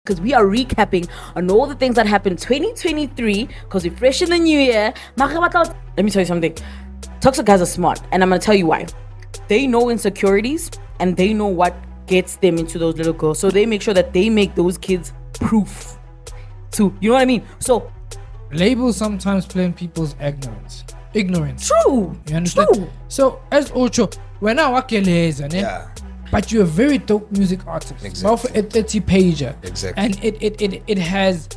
because we are recapping on all the things that happened 2023 because we're fresh in the new year. Let me tell you something. Toxic guys are smart, and I'm going to tell you why. They know insecurities and they know what gets them into those little girls. So they make sure that they make those kids proof too. You know what I mean? So labels sometimes blame people's ignorance. True. You understand? True. So as Ocho, when I walk yeah. But you're a very dope music artist. Exactly. A 30 pager. Exactly. And it has.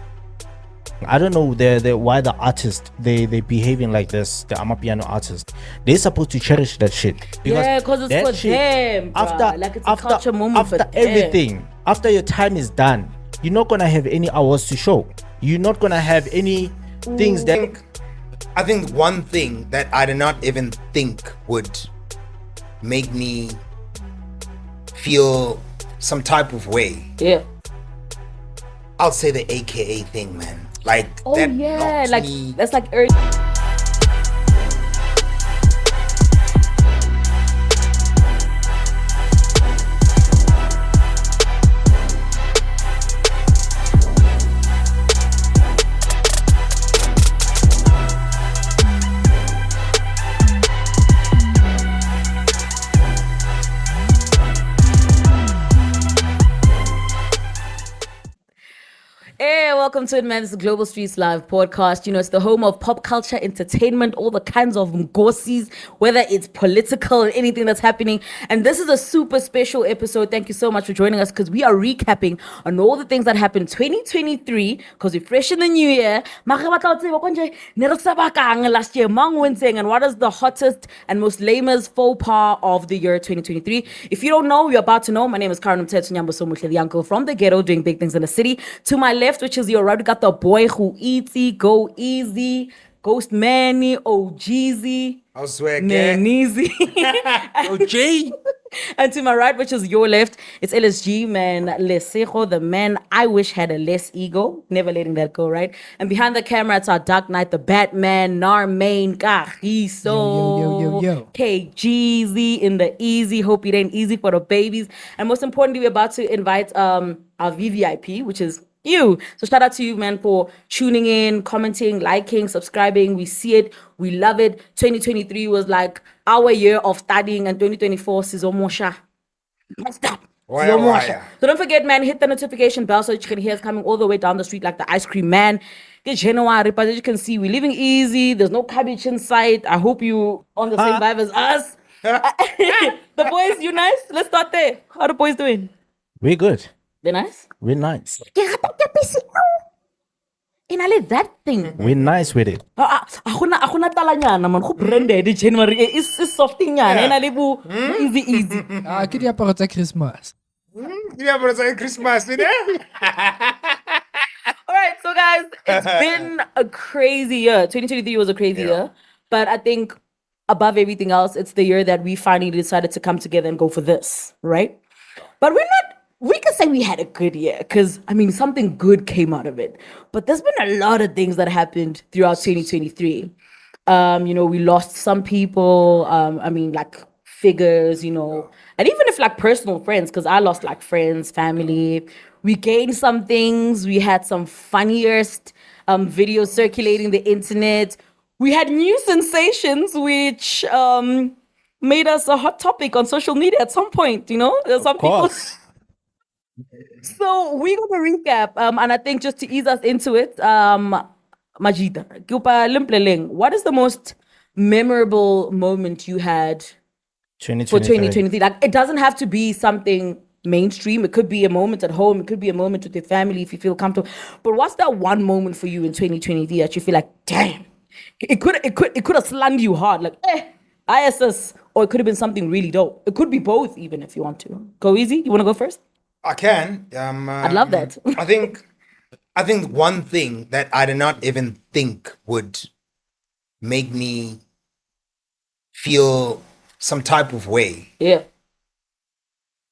I don't know why the artist they behaving like this. The Amapiano artist, they're supposed to cherish that shit. Because it's for them. It's a culture moment for them. Everything, after your time is done, you're not gonna have any awards to show. You're not gonna have any things that. I think one thing that I did not even think would make me feel some type of way. Yeah. I'll say the AKA thing, man. Like that's like Hey, welcome to it, man. This is Global Streetz Live Podcast. You know, it's the home of pop culture, entertainment, all the kinds of ngosis, whether it's political or anything that's happening. And this is a super special episode. Thank you so much for joining us because we are recapping on all the things that happened 2023 because we're fresh in the new year. Last year, and what is the hottest and most lamest faux pas of the year 2023? If you don't know, you're about to know. My name is Karen Mtetsunyambo, the uncle from the ghetto doing big things in the city. To my left, which is your right, we got the boy who eats, go easy, Ghost Manny, OGZ, Naneezy, OG. And to my right, which is your left, it's LSG, man, Lesejo, the man I wish had a less ego, never letting that go, right? And behind the camera, it's our Dark Knight, the Batman, Narmain, Kahiso, Yo. KGZ in the easy. Hope it ain't easy for the babies. And most importantly, we're about to invite our VVIP, which is you. So shout out to you, man, for tuning in, commenting, liking, subscribing. We see it. We love it. 2023 was like our year of studying, and 2024 is Omosha. Stop. So don't forget, man, hit the notification bell so that you can hear us coming all the way down the street like the ice cream man. Get January, but as you can see, we're living easy. There's no cabbage in sight. I hope you on the same vibe as us. The boys, you nice? Let's start there. How the boys doing? We're good. They're nice? We're nice. That thing. We're nice with it. Akuna talanyana man. Go branded January is softing yana. Easy. Ke diaparo tsa Christmas. Christmas, you know? All right, so guys, it's been a crazy year. 2023 was a crazy year, but I think above everything else, it's the year that we finally decided to come together and go for this, right? But we can say we had a good year because, I mean, something good came out of it. But there's been a lot of things that happened throughout 2023. You know, we lost some people, like figures, you know, and even if like personal friends, because I lost like friends, family. We gained some things. We had some funniest videos circulating the internet. We had new sensations, which made us a hot topic on social media at some point, you know? There's some people. So we're going to recap, and I think just to ease us into it, Majida, what is the most memorable moment you had for 2023? Like, it doesn't have to be something mainstream. It could be a moment at home. It could be a moment with your family if you feel comfortable. But what's that one moment for you in 2023 that you feel like, damn, it could have slammed you hard, like, ISS, or it could have been something really dope. It could be both, even if you want to. Go easy. You want to go first? I can. I'd love that. I think one thing that I did not even think would make me feel some type of way. Yeah.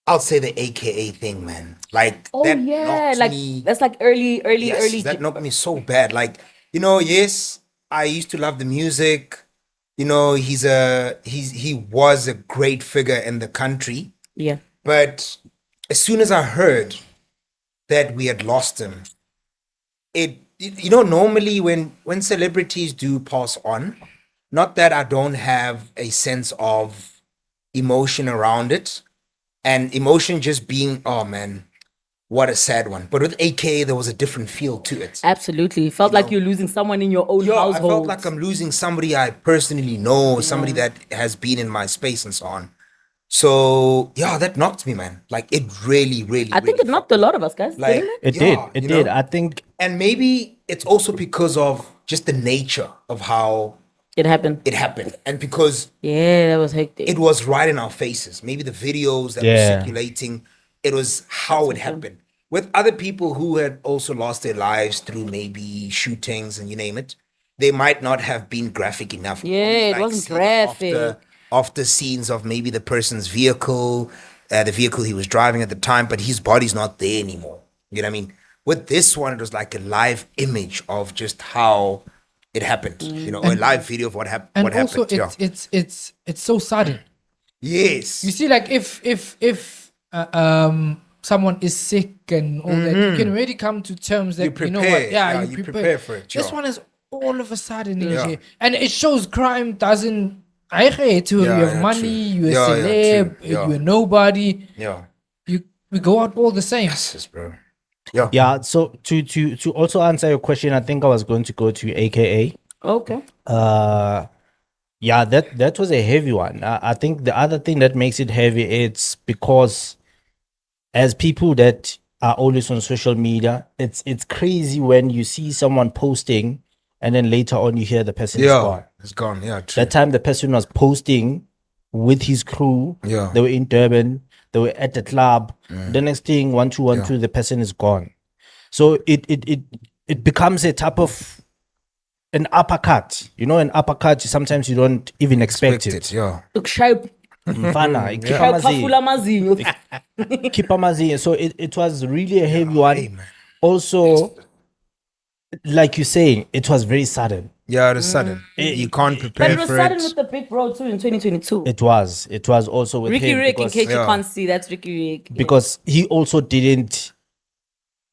I'll say the AKA thing, man. Like that's like early. That knocked me so bad. Like, you know, yes, I used to love the music. You know, he was a great figure in the country. Yeah. But as soon as I heard that we had lost him, normally when celebrities do pass on, not that I don't have a sense of emotion around it, and emotion just being, oh man, what a sad one. But with AKA, there was a different feel to it. Absolutely. It felt like you're losing someone in your own household. I felt like I'm losing somebody I personally know, somebody that has been in my space and so on. So yeah, that knocked me, man. Like it really. I think it knocked a lot of us, guys. Like Didn't it? It did. I think, and maybe it's also because of just the nature of how It happened. and because That was hectic. it was right in our faces. Maybe the videos that were circulating, it was how it happened. With other people who had also lost their lives through maybe shootings and you name it, they might not have been graphic enough. It wasn't graphic. After scenes of maybe the person's vehicle, the vehicle he was driving at the time, but his body's not there anymore. You know what I mean? With this one, it was like a live image of just how it happened. A live video of what happened. And also, it's so sudden. Yes. You see, like if someone is sick and all that, you can already come to terms that You you know what, prepare. you Prepare for it. This sure. one is all of a sudden, and it shows crime doesn't. I hate to you have money, you're a celeb, true. Yeah. you're nobody. Yeah. We go out all the same. Yes, bro. yeah. So to also answer your question, I think I was going to go to AKA. Okay. Yeah, that was a heavy one. I think the other thing that makes it heavy, it's because as people that are always on social media, it's crazy when you see someone posting and then later on you hear the person is gone. It's gone. Yeah, true. That time the person was posting with his crew. Yeah. They were in Durban. They were at the club. The next thing, 1-2-1-2, the person is gone. So it becomes a type of an uppercut. An uppercut, sometimes you don't even expect it. Yeah. Mfana, keep amazinyo. So it was really a heavy one. Hey, man. Also, like you're saying, it was very sudden. Yeah, it was sudden. You can't But prepare it was for sudden it. with the big bro too in 2022. It was also with Ricky him Rick, in because, case you can't see, that's Ricky Rick. because he also didn't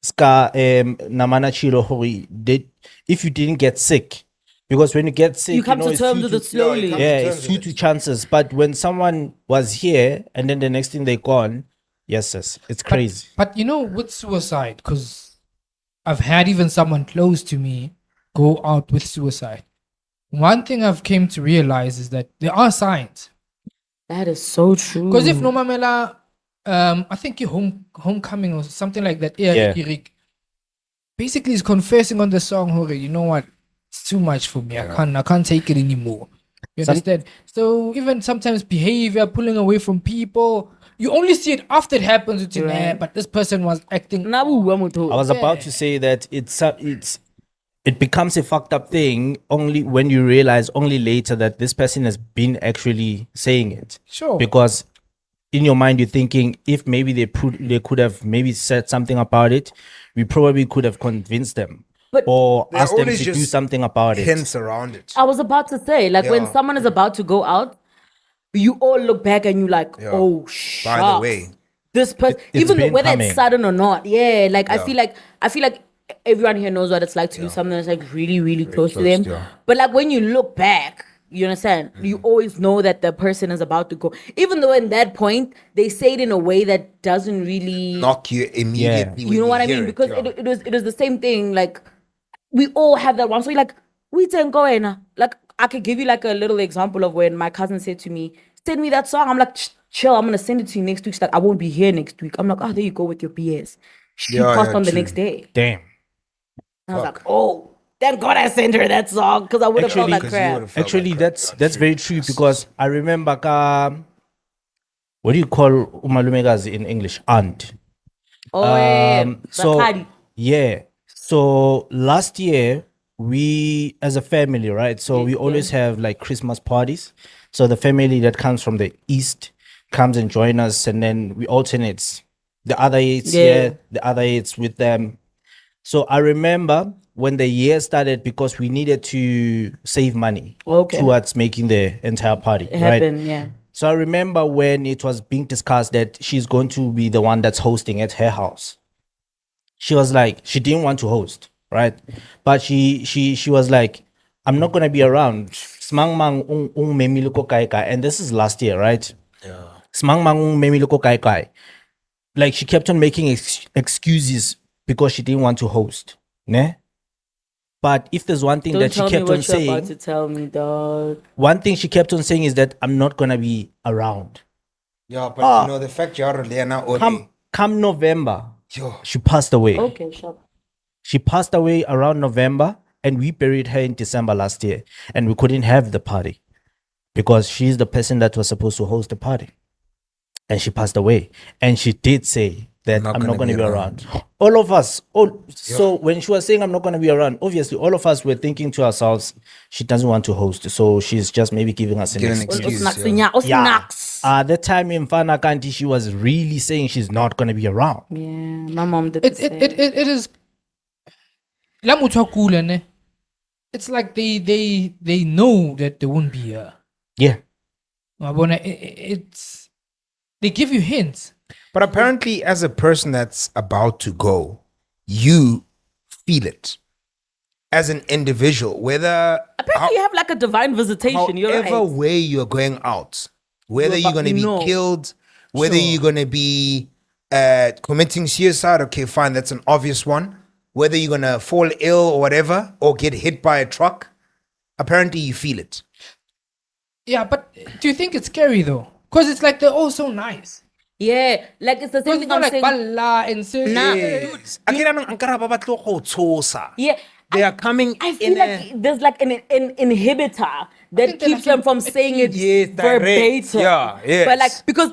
namana chilo hori did. If you didn't get sick, because when you get sick, You come to it's terms with it slowly. it's 2 chances. But when someone was here and then the next thing they're gone, yes, it's crazy. But with suicide, because I've had even someone close to me go out with suicide. One thing I've came to realize is that there are signs. That is so true. Because if Nomamela, I think homecoming or something like that, Rick, basically is confessing on the song, Hori, you know what? It's too much for me. I can't take it anymore. You understand? So even sometimes behavior, pulling away from people, you only see it after it happens. But this person was acting. I was about to say that it becomes a fucked up thing only when you realize only later that this person has been actually saying it. Sure. Because in your mind you're thinking, if maybe they could have maybe said something about it, we probably could have convinced them. But or There are asked them always to do just something about it. Hints around it. I was about to say, like when Yeah. someone is about to go out, you all look back and you like, oh shit. By the way. This person, It's even though been whether coming. it's sudden or not, like I feel like everyone here knows what it's like to do something that's like really, really close to them. yeah. But like when you look back, you understand, you always know that the person is about to go. Even though in that point they say it in a way that doesn't really Knock you immediately. when you know what I hear mean? it, Because yeah. it was the same thing. Like we all have that one. So you're like, we didn't go in. Like I could give you like a little example of when my cousin said to me, "Send me that song." I'm like, chill. I'm gonna send it to you next week. She's like, I won't be here next week. I'm like, oh, there you go with your BS. She passed on the true. next day. Damn. And I was like, oh, thank God I sent her that song because I would have felt like Because you crap. would've felt Actually, like crap. that's very true because I remember what do you call umalumegazi in English? Aunt. Oh yeah. So Bakadi. yeah. So last year we as a family, right? So we always have like Christmas parties. So the family that comes from the east comes and join us, and then we alternate. The other it's here, the other it's with them. So I remember when the year started because we needed to save money towards making the entire party. It right? happened, yeah. So I remember when it was being discussed that she's going to be the one that's hosting at her house. she was like, she didn't want to host, right? But she was like, I'm not gonna be around. Smang mang ung memiluko kai kai, and this is last year, right? Yeah. Smang mang ung memiluko kai kai. Like she kept on making excuses because she didn't want to host, ne? But if there's one thing Don't that she tell me kept on what you're about saying, to tell me, dog. one thing she kept on saying is that I'm not gonna be around. Yeah, but you know the fact you're there now. Come November, Yo. she passed away. Okay, shut up. She passed away around November, and we buried her in December last year, and we couldn't have the party because she's the person that was supposed to host the party, and she passed away. And she did say that I'm not going to be around. All of us, so when she was saying I'm not going to be around, obviously all of us were thinking to ourselves, she doesn't want to host, so she's just maybe giving us an excuse. That time in Fana Kanti, she was really saying she's not going to be around. Yeah, my mom did. It is. La motho a kula, ne? It's like they know that they won't be here. Yeah. It's they give you hints. But apparently, as a person that's about to go, you feel it as an individual. Whether Apparently, you have like a divine visitation. You're however right. way you're going out, whether you're going to be No. killed, whether Sure. you're going to be committing suicide. Okay, fine, that's an obvious one. Whether you're going to fall ill or whatever, or get hit by a truck, apparently you feel it. Yeah, but do you think it's scary though? Because it's like they're all so nice. Yeah, like it's the same Because thing it's not I'm like saying. bala and so. Nah. Yeah, They are coming I in feel like there's like an inhibitor that think they're keeps like them from saying it Yes, direct. verbatim. Yeah, yes. But like, because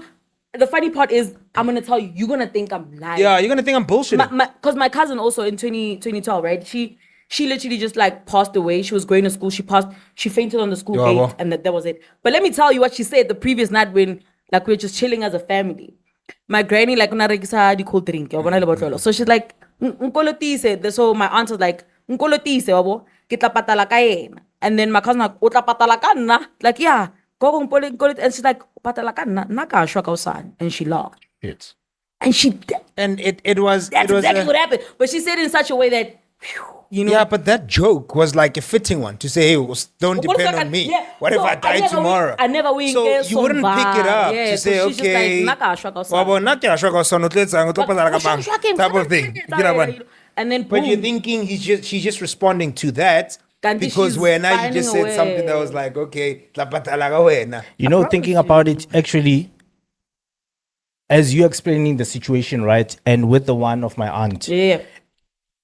the funny part is, I'm gonna tell you, you're gonna think I'm lying. Yeah, you're going to think I'm bullshitting. Because my cousin also in 2012, right? She literally just like passed away. She was going to school. She fainted on the school Yeah, gate, well. and that was it. But let me tell you what she said the previous night when like we were just chilling as a family. My granny like unaregisa di cold drink. So she's like, "Nkolotise." So my aunt was like, "Nkolotise, wabo, kita patala ka yena." And then my cousin like, "Utla patala ka nna?" Like, yeah, go nkolotise. And she's like, "Patala ka nna, nna ka shwa ka usana." And she laughed. Yes. And And it was that's it was exactly what happened. But she said it in such a way that, phew, you know. yeah, but that joke was like a fitting one to say, hey, don't depend on me. Yeah. What if So I die tomorrow? I never win. So you wouldn't pick it up Yeah, to say, so she's okay, just like, "Naka shwa ka usana." wabo, not ya shwa ka usana, utletsa, ngutopatala ka bang, type of thing. You know what? And then But boom. you're thinking she's just responding to that Kanti because she's when now you finding just a said way. something that was like, okay, tlapatala ka wena. You know, thinking about it, actually, as you explaining the situation, right, and with the one of my aunt, Yeah.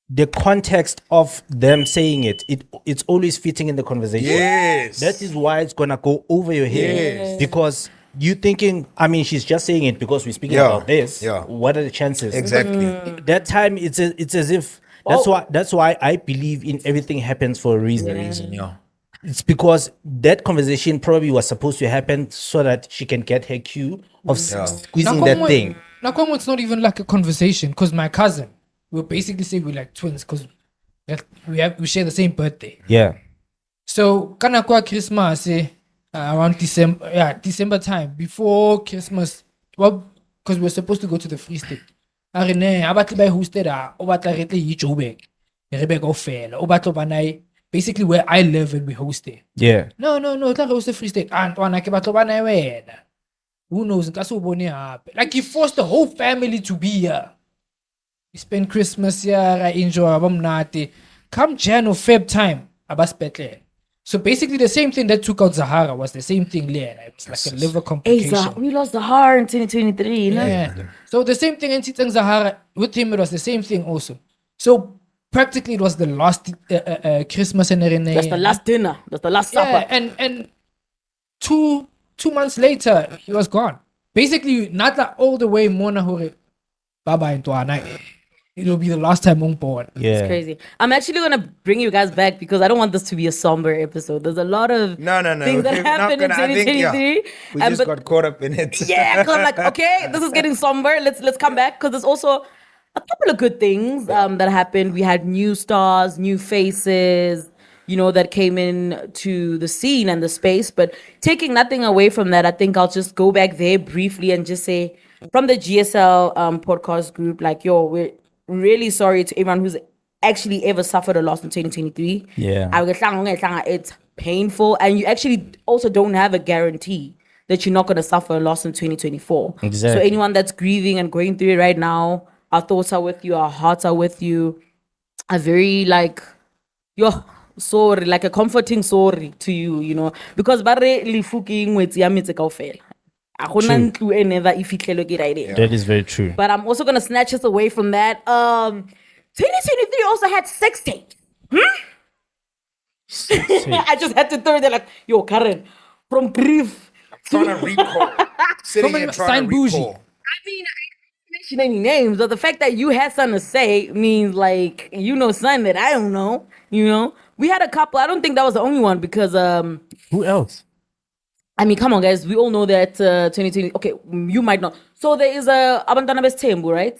the context of them saying it's always fitting in the conversation. Yes. That is why it's gonna go over your head. Yes. Because you thinking, I mean, she's just saying it because we're speaking Yeah. about this. Yeah. What are the chances? Exactly. That time, it's as if that's why I believe in everything happens for a reason. Yeah. It's because that conversation probably was supposed to happen so that she can get her cue of squeezing that thing. Nakwamo, it's not even like a conversation because my cousin, we'll basically say we're like twins because we share the same birthday. Yeah. So kana kwa Christmas around December time before Christmas, well, because we're supposed to go to the Free State. Are ne abatli ba hosted o batla re tle yi Joburg. Re be go fela. O batlo banai basically where I live and we host there. Yeah. No, tla host the Free State. Antwana ke batlo banai wena. Who knows? Nka so bone hape. Like he forced the whole family to be here. We spend Christmas here, I enjoy abamnati. Come Jan or Feb time, abaspetle. So basically the same thing that took out Zahara was the same thing there. It was like a liver complication. We lost the heart in 2023, you know? Yeah. So the same thing in Titang Zahara, with him it was the same thing also. So practically it was the last Christmas and Rene. That's the last dinner. That's the last supper. Yeah, and two months later he was gone. Basically, not like all the way Mona Hore Baba into Tuana. It'll be the last time I'm born. Yeah. It's crazy. I'm actually gonna bring you guys back because I don't want this to be a somber episode. There's a lot of No. things that We're not happened in gonna- I think, 2023. We just got caught up in it. Yeah, because I'm like, okay, this is getting somber. Let's come back because there's also a couple of good things that happened. We had new stars, new faces, you know, that came in to the scene and the space. But taking nothing away from that, I think I'll just go back there briefly and just say from the GSL podcast group, like, yo, really sorry to everyone who's actually ever suffered a loss in 2023. Yeah. It's painful, and you actually also don't have a guarantee that you're not going to suffer a loss in 2024. Exactly. So anyone that's grieving and going through it right now, our thoughts are with you, our hearts are with you. A very like, yo, sorry, like a comforting sorry to you, you know, because bare lifuking with yamitse kaofela. A gona ntlo e never e fitlhelwe ke right. That is very true. But I'm also gonna snatch us away from that. 2023 also had sex tapes. I just had to throw it there like, yo, Karen, from grief. Trying to recall. Sitting Somebody here trying sign to Boujee. recall. I mean, I didn't mention any names, but the fact that you had something to say means like you know something that I don't know. You know, we had a couple. I don't think that was the only one because Who else? I mean, come on, guys. We all know that 2020. Okay, you might not. So there is a Abantwana Tembu, right?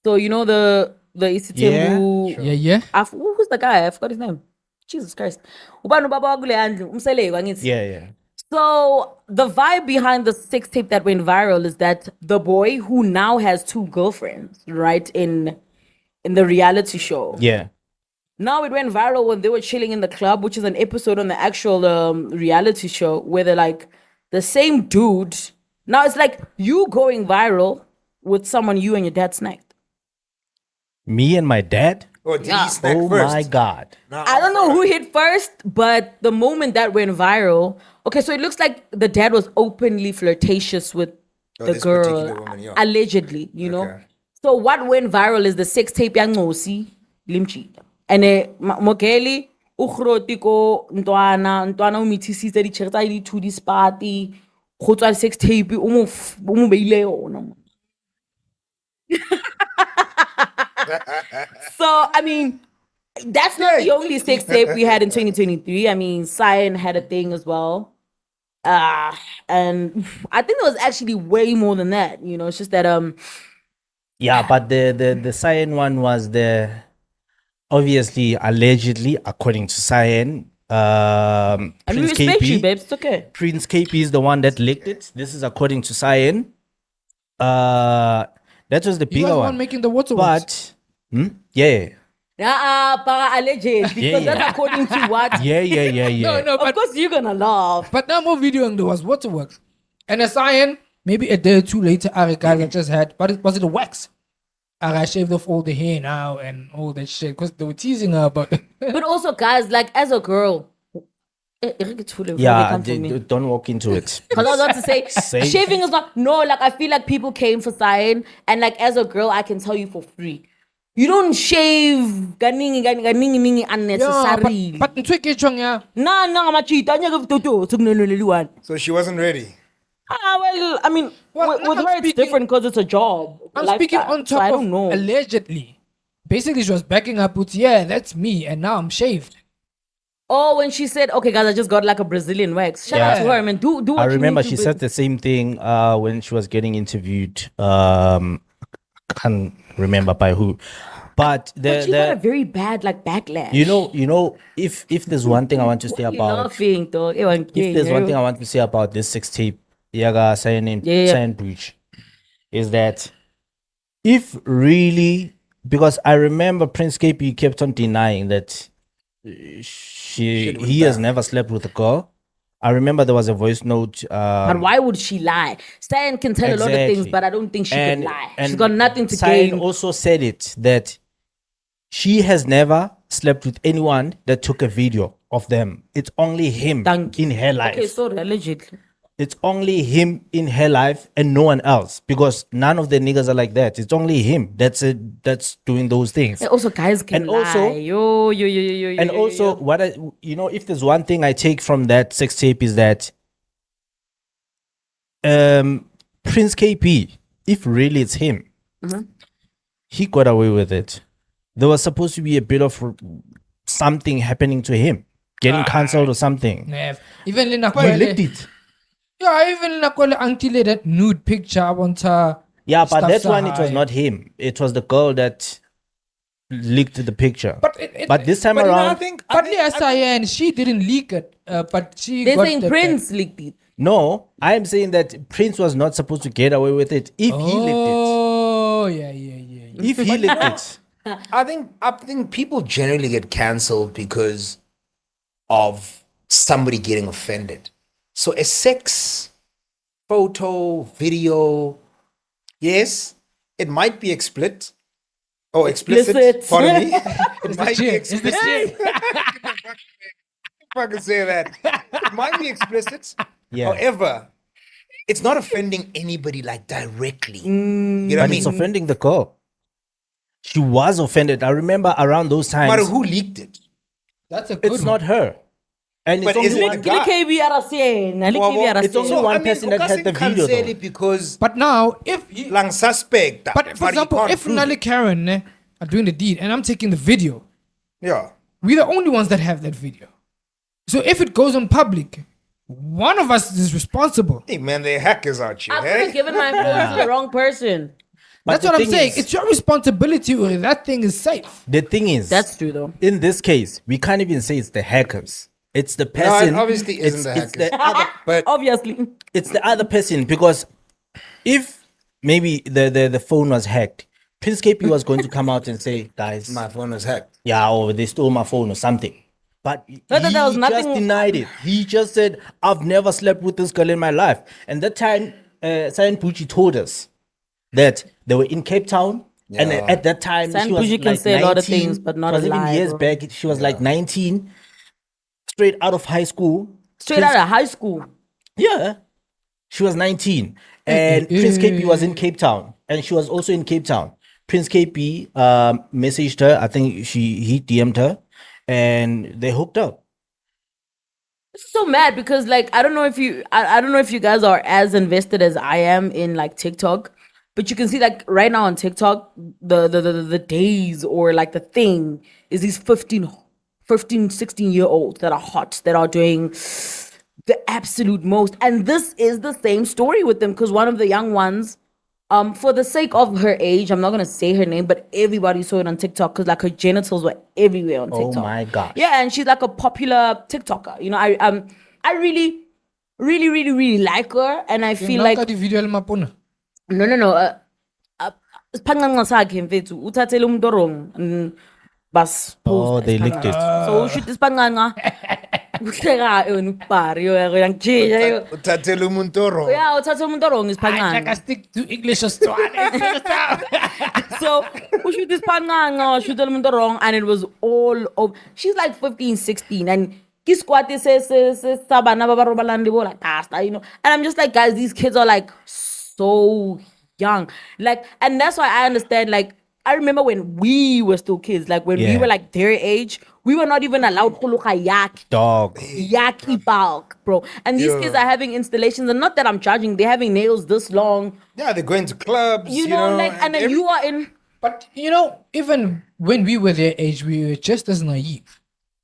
So you know the Isitembu. Yeah. Who's the guy? I forgot his name. Jesus Christ. Ubani ubaba wakule handle, umsele wangithi. Yeah. So the vibe behind the sex tape that went viral is that the boy who now has 2 girlfriends, right, in the reality show. Yeah. Now it went viral when they were chilling in the club, which is an episode on the actual reality show where they're like the same dude. Now it's like you going viral with someone you and your dad snacked. Me and my dad? Or did Yeah. he snack Oh first? my God. No, I don't know who hit first, but the moment that went viral, okay, so it looks like the dad was openly flirtatious with the this girl, particular woman, yeah. allegedly, you know. Okay. So what went viral is the sex tape yang ngosi limchi. And Mogeli ukhroti ko ntwana umithisitse di tshirtsa di 2 di spati go tswa sex tape o mo beile yona. So I mean, that's not the only sex tape we had in 2023. I mean, Cyan had a thing as well. And I think it was actually way more than that. You know, it's just that Yeah, but the Cyan one was obviously allegedly, according to Cyan, and we Prince respect you, Kaybee. babes. It's okay. Prince Kaybee is the one that leaked it. This is according to Cyan. That was the He was bigger the one one. making the water. But yeah. Para alleged because Yeah. that's according to what. Yeah. No, Of but course you're gonna laugh. But now more video and there was waterworks. And a Cyan, maybe a day or two later, I guys I just had, but was it a wax? I shaved off all the hair now and all that shit because they were teasing her about. But also, guys, like as a girl, Yeah, don't walk into it. Because I was about to say, Safe. shaving is not. No, like I feel like people came for Cyan, and like as a girl, I can tell you for free, you don't shave ganingi unnecessarily. But in Twiki Chung, yeah. No, machita, nyaka So she wasn't ready. well, I mean, Well, with I'm her it's speaking- different because it's a job. I'm like speaking that. on So top I of don't know. allegedly. Basically, she was backing up with, yeah, that's me, and now I'm shaved. Oh, when she said, "Okay, guys, I just got like a Brazilian wax." Shout out Yeah. to her, man. Do what I you remember need she to said the same thing when she was getting interviewed. Can't remember by who. But But she got a very bad like backlash. you know, if there's one thing I want to say You're about laughing, dog. if there's one thing I want to say about this sex tape, Yaga Cyan Breach, is that if really, because I remember Prince Kaybee kept on denying that he has never slept with a girl. I remember there was a voice note. But why would she lie? Cyan can tell a lot of things, Exactly. but I don't think she can lie. She's and got nothing to Cyan gain. also said it that she has never slept with anyone that took a video of them. It's only him Thank in her life. Okay, so allegedly. It's only him in her life and no one else, because none of the niggas are like that. It's only him that's doing those things. And also, guys can And lie. also- Yo. And also, what if there's one thing I take from that sex tape is that Prince KP, if really it's him, he got away with it. There was supposed to be a bit of something happening to him, getting cancelled or something. Nev. Even Lina He licked it. Yeah, even Lina Kwele Antile, that nude picture, I want her. Yeah, but stuff that so one, it was high. not him. It was the girl that leaked the picture. But This time But no, I around, think But Leah Cyan, she didn't leak it, but she They're got saying the- Prince leaked it. no, I am saying that Prince was not supposed to get away with it if he leaked Oh, yeah. it. If he leaked it. I think people generally get cancelled because of somebody getting offended. So a sex photo, video, yes, it might be explicit. Oh, explicit. Pardon me. It might be explicit. If I can say that. It might be explicit. Yeah. However, it's not offending anybody like directly. You know what I But mean? it's offending the girl. She was offended. I remember around those times. But who leaked it? That's a good It's one. not her. And But it's is only it one the guy? It's only one person that had the video, though. Because But now, if you, lang suspect. but for you example, can't if prove Nali it. Karen are doing the deed and I'm taking the video, Yeah. we're the only ones that have that video. So if it goes on public, one of us is responsible. Hey man, they're hackers out here. I could have given my phone to the wrong person. But That's the what I'm thing saying. is- It's your responsibility, or that thing is safe. The thing is, That's true, though. in this case, we can't even say it's the hackers. It's the No, person. it obviously isn't the it's hackers. the other, But Obviously. it's the other person, because if maybe the phone was hacked, Prince KP was going to come out and say, guys, my phone was hacked. yeah, or they stole my phone or something. But But he there was just nothing- denied it. He just said, I've never slept with this girl in my life. And that time, Cyan Boujee told us that they were in Cape Town. And Yeah. at that time, Cyan she was Boujee can like say a lot of 19. things, but not It was even lie, years bro. back. She was like 19, straight out of high school. Straight out of high school. Yeah. She was 19. And Prince KP was in Cape Town. And she was also in Cape Town. Prince KP messaged her. I think he DM'd her. And they hooked up. This is so mad because like I don't know if you guys are as invested as I am in like TikTok, but you can see like right now on TikTok the days or like the thing is these 15 16 year olds that are hot, that are doing the absolute most. And this is the same story with them, because one of the young ones, for the sake of her age, I'm not gonna say her name, but everybody saw it on TikTok because like her genitals were everywhere on TikTok. Oh my gosh. Yeah, and she's like a popular TikToker. You know, I really like her, and I feel like the video mapuna. no. Siphancanca sakhe mfethu uthathele umuntu orong bas Oh, post they licked it. so usho ukuthi siphancanca uhleka yona ubhari uyangijija yo. Uthathele umuntu oro. Yeah, uthathe umuntu orong I isiphancanca. stick to English or Swahili. So we shoot this panganga, shoot them wrong, and it was all over. She's like 15, 16, and kiskwati says sabana babarobalandi like pasta, you know. And I'm just like, guys, these kids are like so young. Like, and that's why I understand, like, I remember when we were still kids, like when we Yeah. were like their age, we were not even allowed kuluka Dog. yaki bulk, bro. And these kids are having installations, and not that I'm charging, they're having nails this long, Yeah, they're going to clubs. you know, like, and then you are in. But you know, even when we were their age, we were just as naive.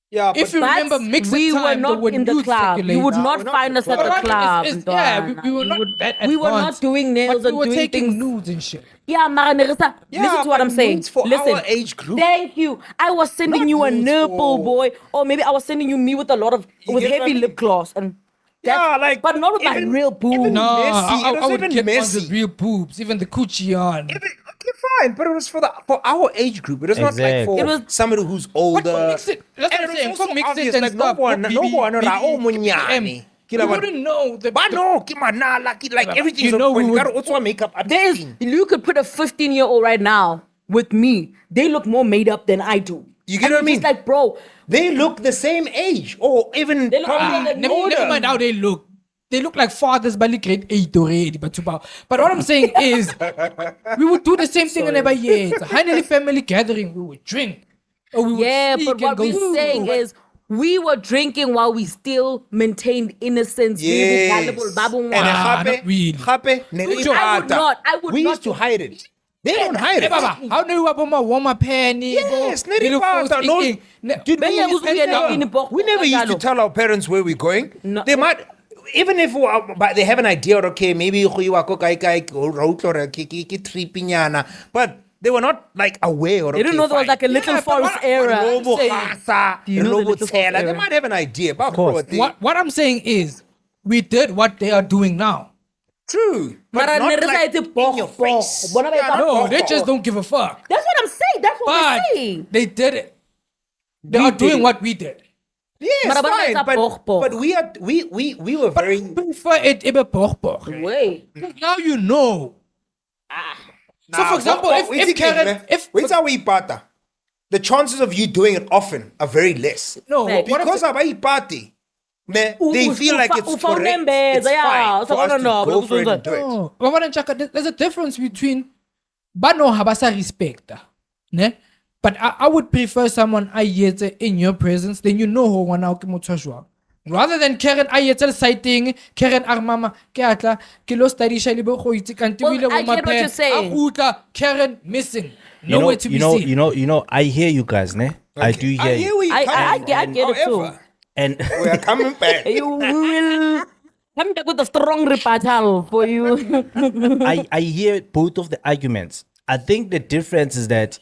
Yeah, If you But remember, mix we time, were not when in the youth club. You circulate- would we're not not find in us the at the club. club. Yeah, we were not that advanced. We were not doing nails but and we were doing taking things. nudes and shit. Yeah, Mara Nerissa, Yeah, listen to what but I'm saying. nudes for Listen, our age group. Thank you. I was sending Not you a nudes nipple, for- boy, or maybe I was sending you me with a lot of with get what I heavy mean? lip gloss and. Yeah, that's- like, but not with my even- real boob. even No, Messy, I it was would even get ones messy. with real boobs, even the coochie on. Okay, fine, but it was for our age group. It was not like for Exactly. It was- somebody who's But older. mix it. That's what And I'm it saying. was For also mix obvious, it and like, stuff. no one ra o monyane. You wouldn't know the. But no, ke manala, like everything. You know we when would- Karo also makeup at There is, 16. you could put a 15-year-old right now with me. They look more made up than I do. You get And what I I'm mean? just like, bro, They look the same age, or even They look probably older than me. older. Never mind how they look. They look like fathers by the grade 8 already. But what I'm saying is, we would do the same thing in every year. It's a finally family gathering. We would drink. Or we would yeah, speak but and what go, we're saying "Ooh." is we were drinking while we still maintained innocence. Yes. Babu, babu, And Ah, gape, not really. gape, ne re I would rata. not- I would We not used to do- hide it. They don't hide Hey, it. Baba, how do you have my warm up penny? Yes, ne re rata. No, Dude, Benye kusuke in the box. we never used to Jalo. tell our parents where we're going. No. They might, even if but they have an idea, okay, maybe go iwa ko kai tripinyana, but they were not like aware. Or, They didn't know there was like a little forest area. Robo Saying- Khasa, Do you know the Robo little forest Tshela. They area? might have an idea. Of course. What I'm saying is, we did what they are doing now. True. But Mara not ne re sa like etse in your pogo. face. Bona ba etsa No, they pogo. just don't give a fuck. That's what I'm saying. That's what But we're saying. they did it. They are doing what we did. Yes, Mara bona fine. etsa pogo. But we were very. Prefer it ibe pork. Wait. Now you know. So for example, if Karen, if wait how we ipata, the chances of you doing it often are very less. no, Fact. what if Because of party, they feel like it's correct. Ufawunembeza, It's yeah. fine for us to No, go for it and do it. no, Baba Nchaka, there's a difference between bano habasa respecta, ne? But I would prefer someone ayetse in your presence than you know who wana o ke motho a jwang. Rather than Karen ayetse sighting, Karen armama ke atla ke lo studisha le bo go itse kanti Well, wile I bo get what you're saying. Akutla Karen missing. You know, Nowhere to be seen. you know, I hear you guys, ne? I do hear I hear you. where you're I coming get from. it too. However, And we are coming back. You will come back with a strong rebuttal for you. I hear both of the arguments. I think the difference is that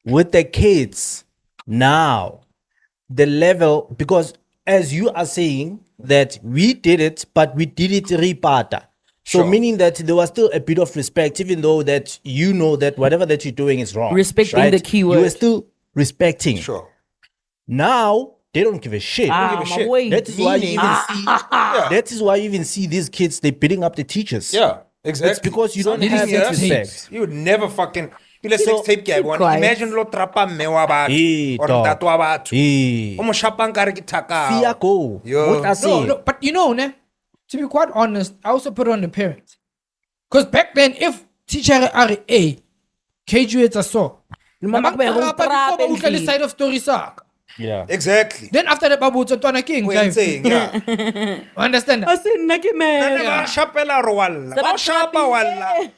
with the kids now, the level, because as you are saying that we did it, but we did it repata. So Sure. meaning that there was still a bit of respect, even though that you know that whatever that you're doing is wrong. Respecting the key You word. were still respecting. Sure. Now they don't give a shit. give a my shit. boy. That is why you Meaning- even see. That is why you even see these kids. They beating up the teachers. Yeah, exactly. It's because you don't Some have idiots that hate. respect. You would never fucking. You let sex tape guy one. quiet. Imagine lo trapa me wa Eh, batho or dog. ntate wa batho. Eh. O mo shapang ka re ke thakao. Fear go. Yo. What I say? No, but you know, ne, to be quite honest, I also put it on the parents. Because back then, if teacher are a KG it's a so. Mama kube go trap the endlini. side of story sak. Yeah. Exactly. Then after that, babu Tona King. What I'm saying, yeah. Understand that? Ase nna ke man. Ba shapela ro walla. Sa Ba ba shapa trapile. walla.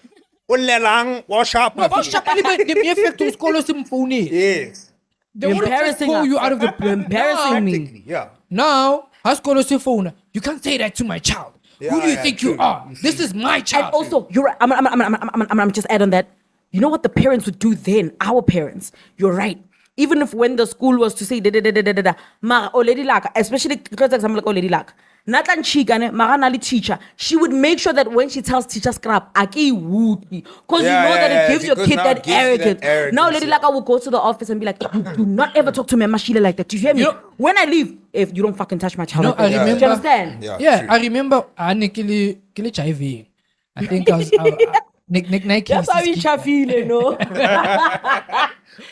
O lelang wa shapa. But the mere fact to school symphony. Yes. They want to Embarrassing pull us. you out of the Embarrassing me. Practically, yeah. Now, has school phone. You can't say that to my child. Who do you Yeah, think true. you are? This is my And child. also, you're right. I'm just add on that. You know what the parents would do then? Our parents. You're right. Even if when the school was to say da mara oledi laka, especially because example like oledi laka. Natlan chikane mara nali teacher. She would make sure that when she tells teacher scrap, aki wooti, because you Yeah, know yeah, that it yeah, gives your because kid now that it gives you that arrogance. Now arrogance, lady yeah. laka will go to the office and be like, "You do not ever talk to me, Mashila, like that. Do you hear me? You know- When I leave, if you don't fucking touch my child, No, like I that." remember- Do you understand? Yeah, true. I remember kili HIV. I think I was Nick Nike. That's how we shafile, no.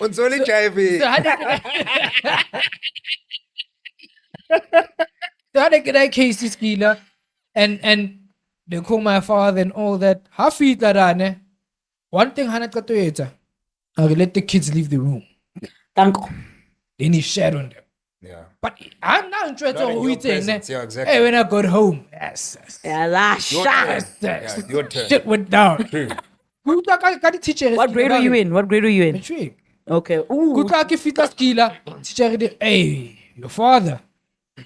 Uns only HIV. So how they get that case is killer, and they call my father and all that. How feet that ane? One thing Hanat got to it. I will let the kids leave the room. Thank you. Then he shared on them. Yeah. But I'm not interested Not in in who your it's in. presence, yeah, exactly. Hey, when I got home, yes. Yeah, that's Your shot. turn. Yeah, your turn. Shit went down. Good luck, I got the teacher. What grade were you in? What grade were you in? Matric. Okay. Ooh. Good luck if it was killer. Teacher, hey, your father.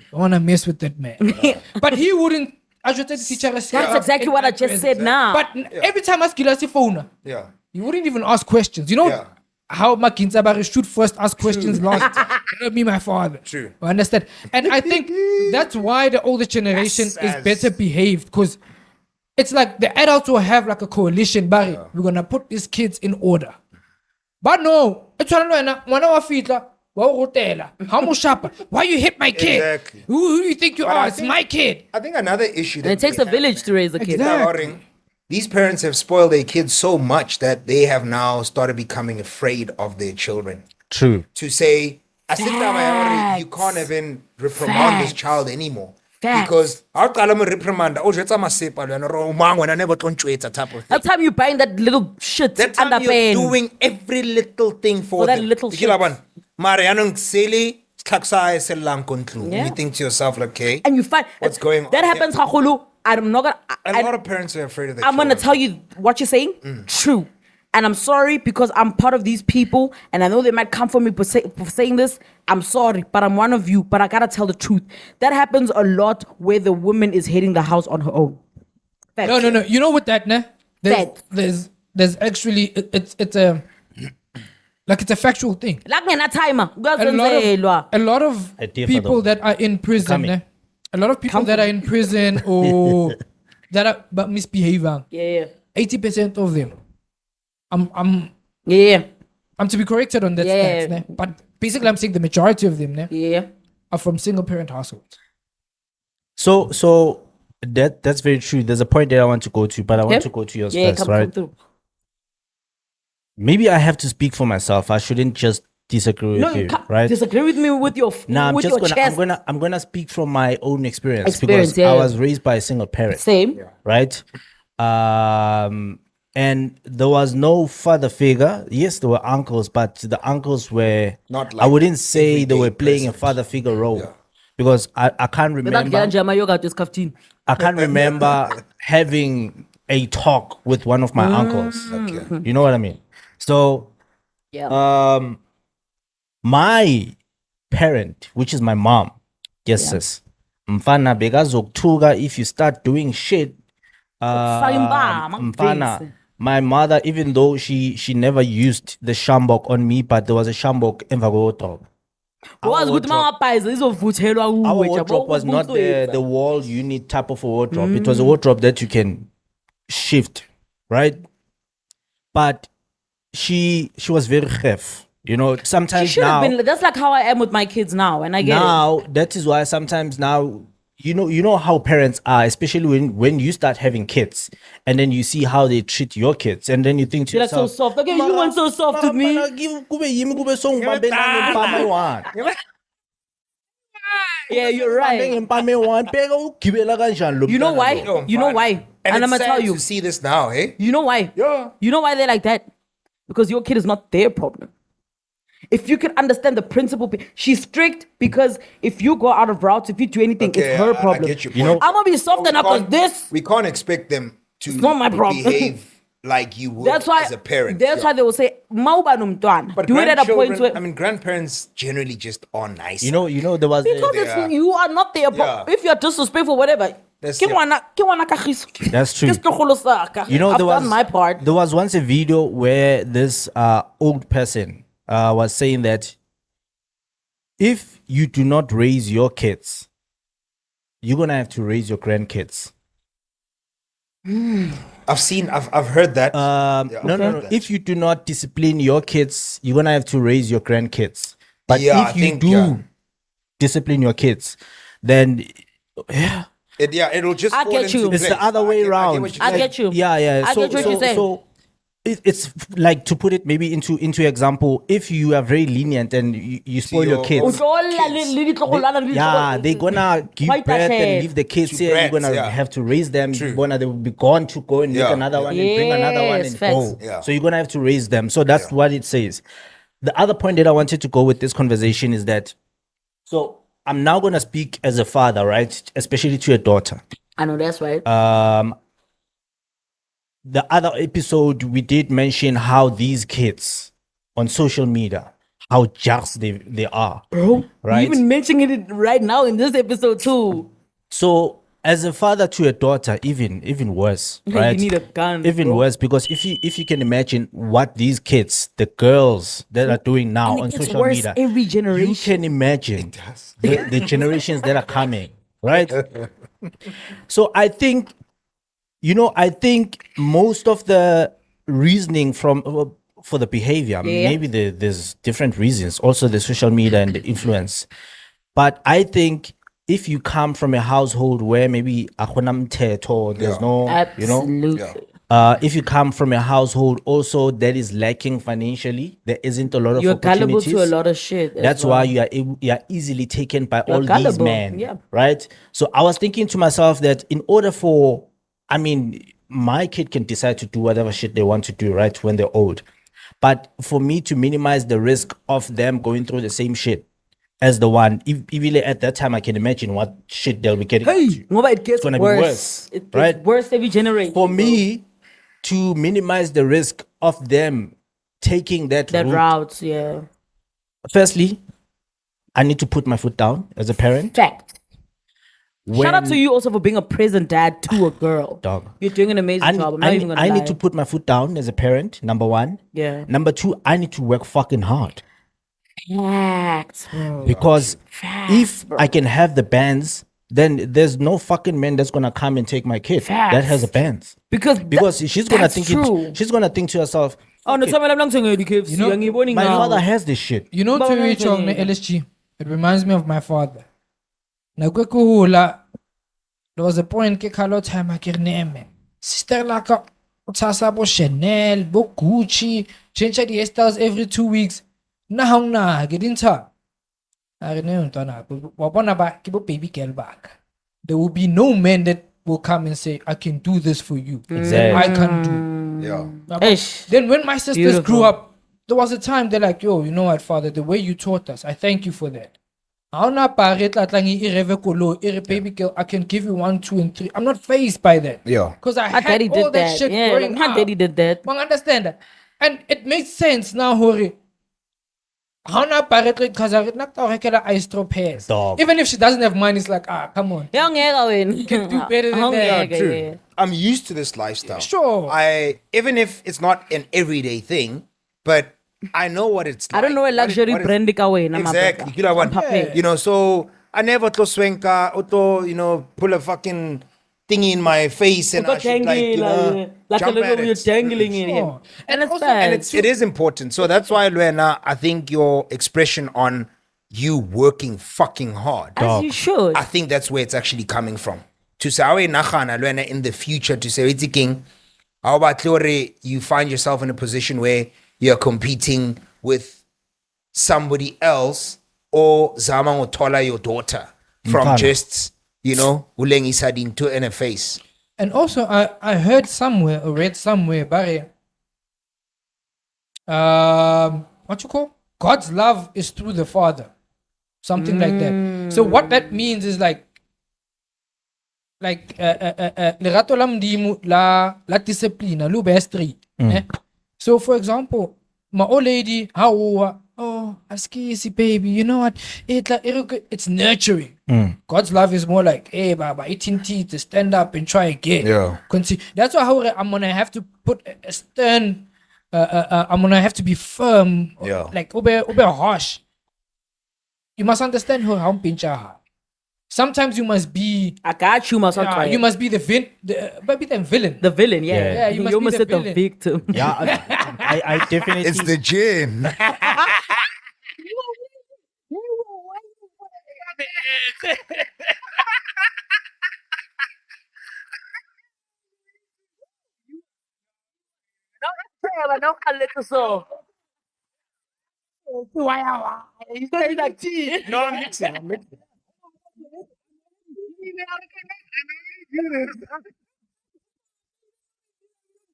Don't wanna mess with that man. But he wouldn't. I should tell the teacher. That's exactly what I just said now. But every time I ask killer phone, Yeah. you wouldn't even ask questions. You know Yeah. how Makinsabari should first ask questions last. Not me, my father. True. You understand? And I think that's why the older generation is Yes. better behaved, because it's like the adults will have like a coalition, Barry. We're gonna put these kids in order. But no, it's why you hit my kid? Exactly. Who do you think you But are? I It's think- my kid. I think another issue that And it takes we a village to raise a kid. Exactly. have, these parents have spoiled their kids so much that they have now started becoming afraid of their children. True. To say, I think that you Facts. can't even reprimand this Facts. child anymore. Facts. Because how can I reprimand? Oh, jwetsa masepa le wena, ro mang wena never tlo ntjwetsa type of thing. That time you're buying that little shit That time under you're pen. doing every little thing for that them. little Ke la shit. bona, mara yanong sele, tlhaksa e sellang ko ntlong. Yeah. You think to yourself, like, okay, And you find What's going That on? happens, Khakulu. I'm not gonna. a lot of parents are afraid of their I'm gonna children. tell you what you're saying. True. And I'm sorry because I'm part of these people, and I know they might come for me for saying this. I'm sorry, but I'm one of you. But I gotta tell the truth. That happens a lot where the woman is heading the house on her own. Facts. No. You know what that, ne? Fact. There's actually it's a like it's a factual thing. Like ngena timer. A lot of I differ people though. that are in prison, Coming. a lot of people that are in prison or that are but misbehaving. Yeah. 80% of them. I'm Yeah. I'm to be corrected on that Yeah. stance, ne? But basically I'm saying the majority of them, ne, Yeah. are from single parent households. So that's very true. There's a point that I want to go to, but I want Okay. to go to yours Yeah, first, come right? through. Maybe I have to speak for myself. I shouldn't just disagree with No, you, you can't right? disagree with me with your Now I'm with just your gonna chest. I'm gonna speak from my own experience Experience, because yeah, I yeah. was raised by a single parent, Same. right? And there was no father figure. Yes, there were uncles, but the uncles were Not I like wouldn't say they everyday were playing a present. father figure role Yeah. because I can't Without remember. getting Jama yoga to Skaftin. I can't remember having a talk with one of my uncles. Okay. You know what I mean? So Yeah. my parent, which is my mom, yes, sis. Mfana bekazokuthuka if you start doing shit. Mfana, my mother, even though she never used the shambok on me, but there was a shambok emva kwewardrobe. Because good mama pies izovuthelwa Our uwe. wardrobe was not the wall unit type of a wardrobe. It was a wardrobe that you can shift, right? But she was very chef. You know, She sometimes should now have been. That's like how I am with my kids now, and I get it. now that is why sometimes now you know how parents are, especially when you start having kids and then you see how they treat your kids and then you think to You're like so yourself, soft. Okay, you weren't so soft with me. Yeah, you're right. You know why? Yo, You know man. why? And And I'm it's gonna tell sad you. to see this now, eh? You know why? Yeah. You know why they're like that? Because your kid is not their problem. If you can understand the principle, she's strict because if you go out of route, if you do anything, Okay, it's her I problem. get your You know- point. I'm gonna be soft enough because this. We can't expect them to not my problem. behave like you would That's why. as a parent. That's Yeah. why they will say, "Mauba numtwana." But Do it at a point grandchildren, where I mean, grandparents generally just are nice. you know there was because Yeah. it's you are not their problem. Yeah. If you're disrespectful, whatever. That's- Ke ngwana kagiso. That's true. Ke setlogolo sa ka. You know, I've there was done my part. There was once a video where this old person was saying that if you do not raise your kids, you're gonna have to raise your grandkids. I've heard that. No. If you do not discipline your kids, you're gonna have to raise your grandkids. But Yeah, if I you think, do yeah. discipline your kids, then It'll just I fall get into you. it's place. the other way I get around. what you're I saying. get you. Yeah. I get what you're saying. So it's like, to put it maybe into example, if you are very lenient and you spoil your your kids, own- Utlola le ditlogolwana le yeah, ditlogolwana. they're gonna give Quite birth ahead. and leave the kids To here. You're brats, gonna yeah. have to raise them. True. They will be gone to go and make Yeah, another yeah. one and bring another one Yes, and facts. go. Yeah. So you're gonna have to raise them. So that's what it says. The other point that I wanted to go with this conversation is that, so I'm now gonna speak as a father, right? Especially to a daughter. I know that's right. The other episode we did mention how these kids on social media, how just they are. Bro, right? you even mentioning it right now in this episode too. So as a father to a daughter, even worse, You right? need a gun, Even bro. worse, because if you can imagine what these kids, the girls that are doing now And it on gets social worse media, every you generation. can imagine the generations that are coming, right? So I think, I think most of the reasoning for the behavior, Yeah. maybe there's different reasons, also the social media and the influence. But I think if you come from a household where maybe there's no, Absolutely. if you come from a household also that is lacking financially, there isn't a lot of You're gullible opportunities. to a lot of shit. as That's well. why you are easily taken by all these gullible, men, yeah. right? So I was thinking to myself that in order for, my kid can decide to do whatever shit they want to do, right, when they're old. But for me to minimize the risk of them going through the same shit as the one, even at that time, I can imagine what shit they'll be getting into. Ngoba it gets gonna be worse. worse, It gets right? worse every generation. For me, to minimize the risk of them taking that route, routes, yeah. firstly, I need to put my foot down as a parent. Fact. Shout out When- to you also for being a present dad to a girl. Dog. You're doing an amazing job. I'm not even gonna lie. I need to put my foot down as a parent, number one. Yeah. Number two, I need to work fucking hard. Facts, bro. Because Facts, if bro. I can have the bands then there's no fucking man that's gonna come and take my kid that has a band. Because she's gonna think she's gonna think to herself, Oh no, tell me I'm not saying You know, my father has this shit. You know, But to we're reach not on the saying- LSG, it reminds me of my father. There was a point ke khalo time I can name sister like utsasa bo Chanel, bo Gucci, change the hairstyles every 2 weeks. Na get in touch. I know baby girl back. There will be no man that will come and say, I can do this for you. Exactly. I can't do. Yeah. Ish. Then when my sisters Beautiful. grew up, there was a time they're like, yo, you know what, father, the way you taught us, I thank you for that. Baby girl, I can give you 1, 2, and 3. I'm not fazed by that. Yeah. Because I My had daddy all did that that. shit Yeah, growing my up. daddy did that. But understand that. And it makes sense now, Hori. Dog. Even if she doesn't have money, it's like, come on. Young You can do better than that. True. I'm used to this lifestyle. Sure. Even if it's not an everyday thing, but I know what it's like. I don't know a luxury brand away. Exactly. You know what? Yeah. You know, so I never to swenka, auto, pull a fucking thingy in my face and I should like a jump little at you're it. dangling in Sure. it. And it's also- bad. And it is important. So that's why, Luena, I think your expression on you working fucking hard, as you should. I think that's where it's actually coming from. To say, "Awe nagana, Luena, in the future, to say, "It's king," how about you find yourself in a position where you're competing with somebody else or Zama or Tola, your daughter, from Mfana. just, Uleng Isadin to in a face. And also, I heard somewhere or read somewhere, Barry, what you call? God's love is through the Father. Something like that. So what that means is like lerato la Modimo la disciplina, lu bestri. So for example, my old lady, askisi baby, you know what? It's nurturing. God's love is more like, hey, Baba, 18 teeth to stand up and try again. Yeah. That's why I'm gonna have to put a stern. I'm gonna have to be firm. Yeah. Like ube harsh. You must understand how pincha. Sometimes you must be. I got you, must not try. You must be the villain. the villain, yeah. Yeah, you must be almost the said the villain. victim. Yeah, I definitely. It's the gin. No, I'm mixing.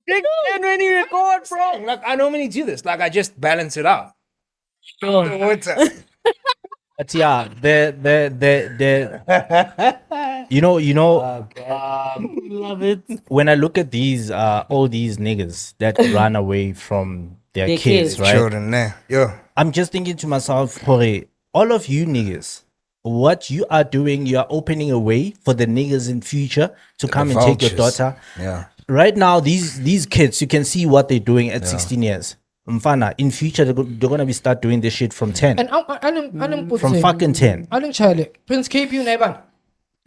When you record, bro. Like I normally do this. Like I just balance it out. The water. But yeah, you know, Love it. when I look at these, all these niggas that run away from their Their kids, kids. right? Children there. Yeah. I'm just thinking to myself, Jorge, all of you niggas, what you are doing, you are opening a way for the niggas in future to come and take your vultures. daughter. Yeah. Right now, these kids, you can see what they're doing at 16 years. Mfana, in future, they're going to be start doing this shit from 10. And I'm From fucking 10. I don't Charlie. Prince Kaybee Naiban.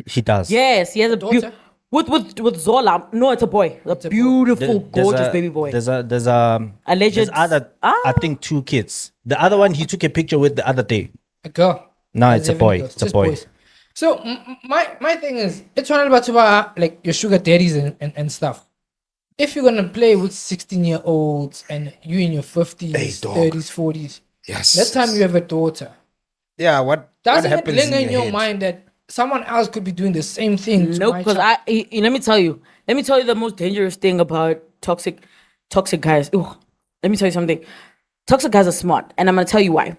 He does. Yes, he has a Daughter? with Zola. No, it's a boy. A beautiful, gorgeous baby boy. There's Alleged. other, I think 2 kids. The other one, he took a picture with the other day. A girl. No, it's a boy. Girls, It's a just boy. boys. So my thing is, it's one about like your sugar daddies and stuff. If you're gonna play with 16-year-olds and you in your 50s, Hey, dog. 30s, 40s, Yes. that time you have a daughter. Yeah. What Doesn't it happens linger in your head? mind that someone else could be doing the same thing? Nope, because let me tell you the most dangerous thing about toxic guys. Ooh, let me tell you something. Toxic guys are smart, and I'm gonna tell you why.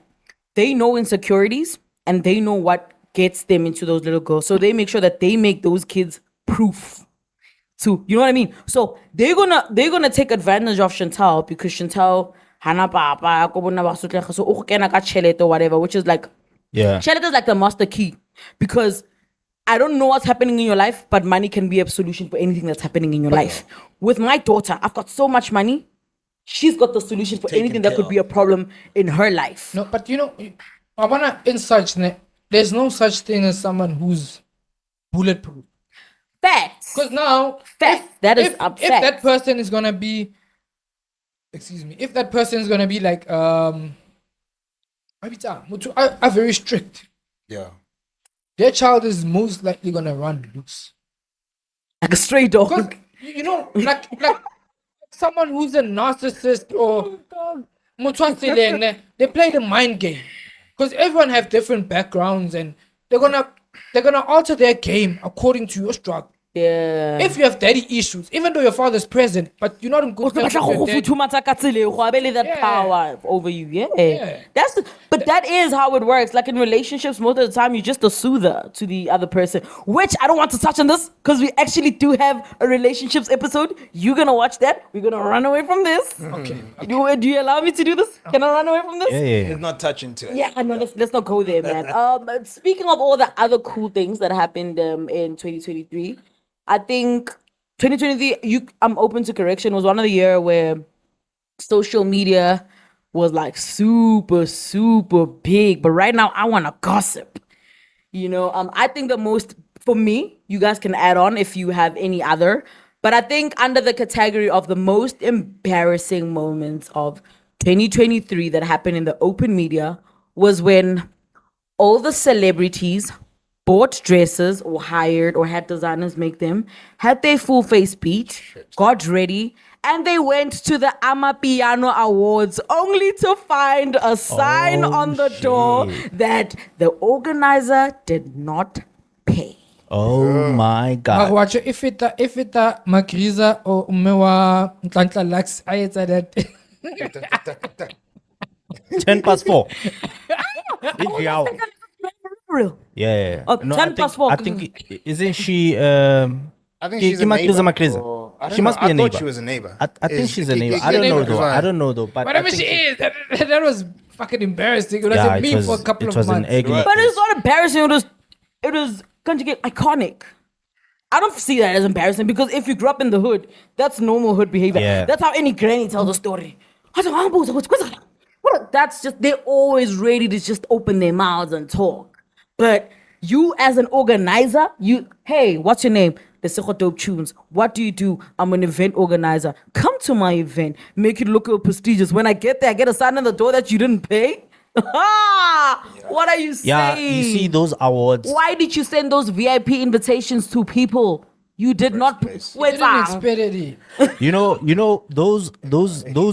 They know insecurities and they know what gets them into those little girls. So they make sure that they make those kids proof. To, you know what I mean? So they're gonna take advantage of Chantal because Chantal hana papa ko bona ba sotlega so o kena ka tšhelete or whatever, which is like Yeah. tšhelete is like the master key, because I don't know what's happening in your life, but money can be a solution for anything that's happening in your life. With my daughter, I've got so much money. She's got the solution for anything that could be a problem in her life. No, but you know, I wanna in such there's no such thing as someone who's bulletproof. Facts. Because now, Facts. That is if facts. that person is gonna be, if that person is gonna be like are very strict, Yeah. their child is most likely gonna run loose. Like a stray Because dog. you know, like someone who's a narcissist or they play the mind game. Because everyone have different backgrounds and they're gonna alter their game according to your struggle. Yeah. If you have daddy issues, even though your father's present, but you're not in good terms with your daddy. that Yeah. power over you. Yeah. But that is how it works. Like in relationships, most of the time you're just a soother to the other person. Which I don't want to touch on this because we actually do have a relationships episode. You're gonna watch that. We're gonna run away from this. Okay. Do you allow me to do this? Can I run away from this? It's not touching to it. Yeah, no, let's not go there, man. Speaking of all the other cool things that happened in 2023, I think 2023, I'm open to correction, was one of the year where social media was like super, super big. But right now, I want to gossip. You know, I think the most, for me, you guys can add on if you have any other. But I think under the category of the most embarrassing moments of 2023 that happened in the open media was when all the celebrities bought dresses or hired or had designers make them, had their full face beat, got ready, and they went to the Amapiano Awards only to find a sign on the door that the organizer did not pay. Oh my God. Watch if it Magriza or Umewa Ntantla Lax, I said that. 4:10. Real. Yeah. Oh, No, 4:10. I think isn't she? I think she's a neighbor. Or- I don't She know. must be a I neighbor. thought she was a neighbor. I think she's a neighbor. Is I don't know though. Kuzan? I don't know though. But Whatever I she think is, that was fucking embarrassing. It was Yeah, a it meme was- for a couple it of was an months. egg. But it's not embarrassing. It was conjugate iconic. I don't see that as embarrassing because if you grew up in the hood, that's normal hood behavior. Yeah. That's how any granny tells a story. That's just, they're always ready to just open their mouths and talk. But you as an organizer, hey, what's your name? The Secho Dope Tunes. What do you do? I'm an event organizer. Come to my event. Make it look prestigious. When I get there, I get a sign on the door that you didn't pay. What are you saying? yeah, you see those awards. Why did you send those VIP invitations to people? You did not. place. Wait, Didn't expect it. You know those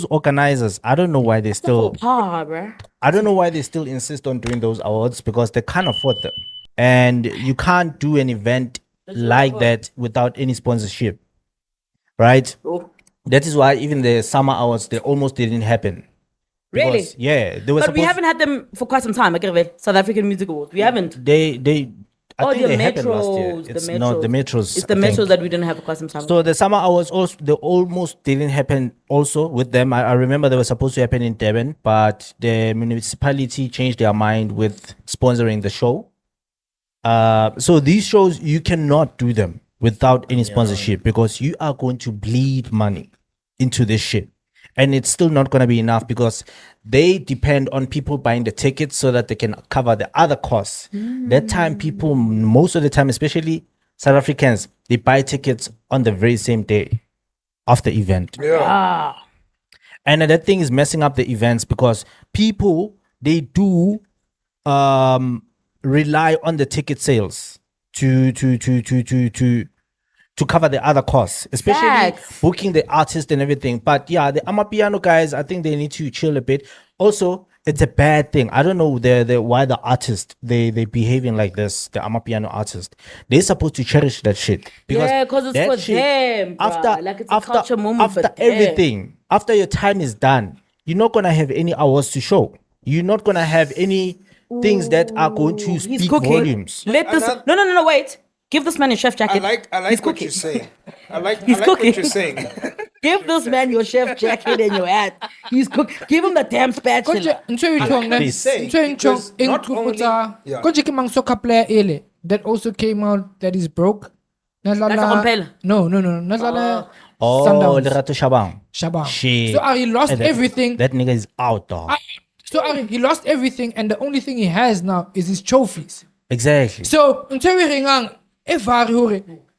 organizers. I don't know why they still. bruh. I don't know why they still insist on doing those awards because they can't afford them, and you can't do an event like that without any sponsorship, right? Oh. That is why even the summer awards they almost didn't happen. Really? Because, yeah, they were. But we haven't had them for quite some time. South African Music Awards. We haven't. They. I think the they happened last year. metros. It's The not the metros. metros. It's the I think. metros that we didn't have for quite some time. So the summer hours also they almost didn't happen also with them. I remember they were supposed to happen in Durban, but the municipality changed their mind with sponsoring the show. So these shows you cannot do them without any sponsorship because you are going to bleed money into this shit. And it's still not going to be enough because they depend on people buying the tickets so that they can cover the other costs. That time, people, most of the time, especially South Africans, they buy tickets on the very same day of the event. Yeah. And that thing is messing up the events because people, they do rely on the ticket sales to cover the other costs, especially Facts. booking the artist and everything. But yeah, the Amapiano guys, I think they need to chill a bit. Also, it's a bad thing. I don't know why the artist they behaving like this. The Amapiano artist, they're supposed to cherish that shit Yeah, 'cause it's that for them, bruh. After Like, it's a culture moment for after them. everything, after your time is done, you're not gonna have any awards to show. You're not gonna have any things that are going to He's speak cooking. volumes. Let this. No, wait. Give this man a chef I jacket. like He's what cooking. you're saying. I like He's what cooking. you're saying. Give this man your chef jacket and your hat. He's cooking. Give him the damn spatula. Konje Please. Because not only- Yeah. ke mang soccer player ele that also came out that is broke. Kompela? No. Nadlala Oh, Sundowns. Lerato Shabang. Shabang. Shit. So he lost And that- everything. That nigga is out, dog. So he lost everything, and the only thing he has now is his trophies. Exactly. So until we ringang,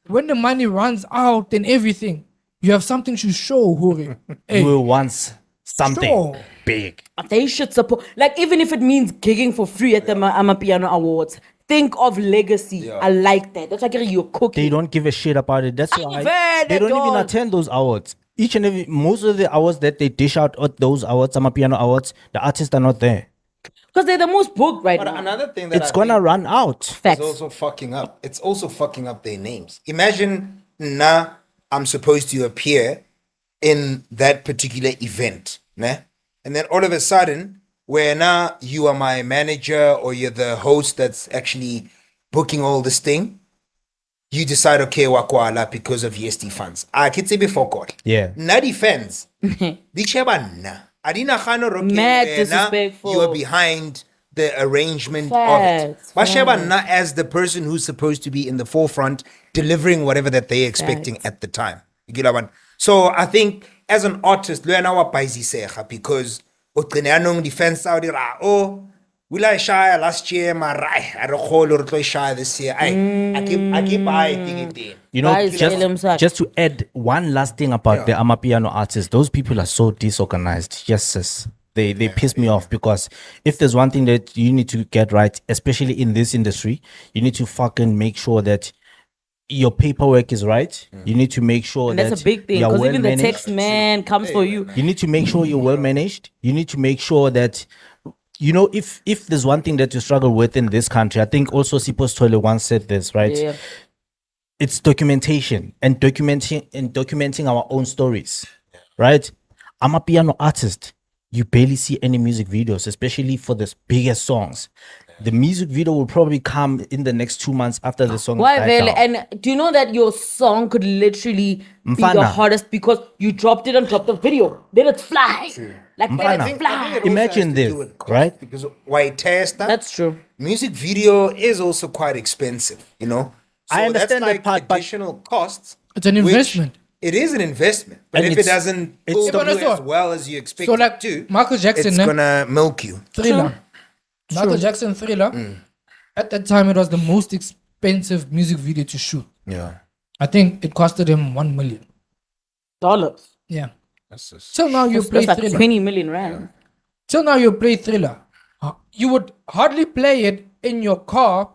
when the money runs out and everything, you have something to show, Hore. You will want something Sure. big. They should support, like, even if it means gigging for free at the Amapiano Awards. Think of legacy. I like that. That's like you're cooking. They don't give a shit about it. That's why Even they don't even don't. attend those awards. Most of the awards that they dish out at those awards, Amapiano awards, the artists are not there. Because they're the most booked right But now. another thing that It's gonna run out. Facts. it's also fucking up. It's also fucking up their names. Imagine I'm supposed to appear in that particular event, né? And then all of a sudden, where now you are my manager or you're the host that's actually booking all this thing, you decide, okay, wakwala because of EST funds. I can say before God. Yeah. Nadi fans. Di cheba na. Adina khano roke Mad where na disrespectful. you are behind the arrangement Facts, of it. Basheba na as the person who's supposed to be in the forefront delivering whatever that they're expecting at the time. You get what? So I think as an artist, lo yana wa paizisega because otqinyanong defense Saudi ra will I shy last year marai I don't call or shy this year. I keep buying it. You know, Guys, tell them suck. just to add one last thing about the Amapiano artists, those people are so disorganized. Yes, sis. They piss me off because if there's one thing that you need to get right, especially in this industry, you need to fucking make sure that your paperwork is right. You need to make sure And that that's a big thing. you're Because well even the managed. text man comes for you. You need to make sure you're well managed. You need to make sure that, you know, if there's one thing that you struggle with in this country, I think also Sipos Tole once said this, right? Yeah. It's documentation and documenting our own stories, right? I'm a piano artist. You barely see any music videos, especially for the biggest songs. The music video will probably come in the next 2 months after the song. Why, died Vele? down. And do you know that your song could literally be the Mfana. hottest because you dropped it and dropped the video? Then it's fly. Like, Mfana. then I it's think fly. Imagine this, right? Because why testa? That's true. Music video is also quite expensive, you know. I understand that part, but- additional costs. It's an which investment. It is an investment, but And if it it's- doesn't it's pull the- through as well as you expect So it like to, Michael Jackson, it's gonna milk you. Thriller. Michael Jackson Thriller. At that time, it was the most expensive music video to shoot. Yeah, I think it costed him $1 million. Yeah. that's just, Till now you play That's like Thriller. 20 million rand. Till now you play Thriller. You would hardly play it in your car.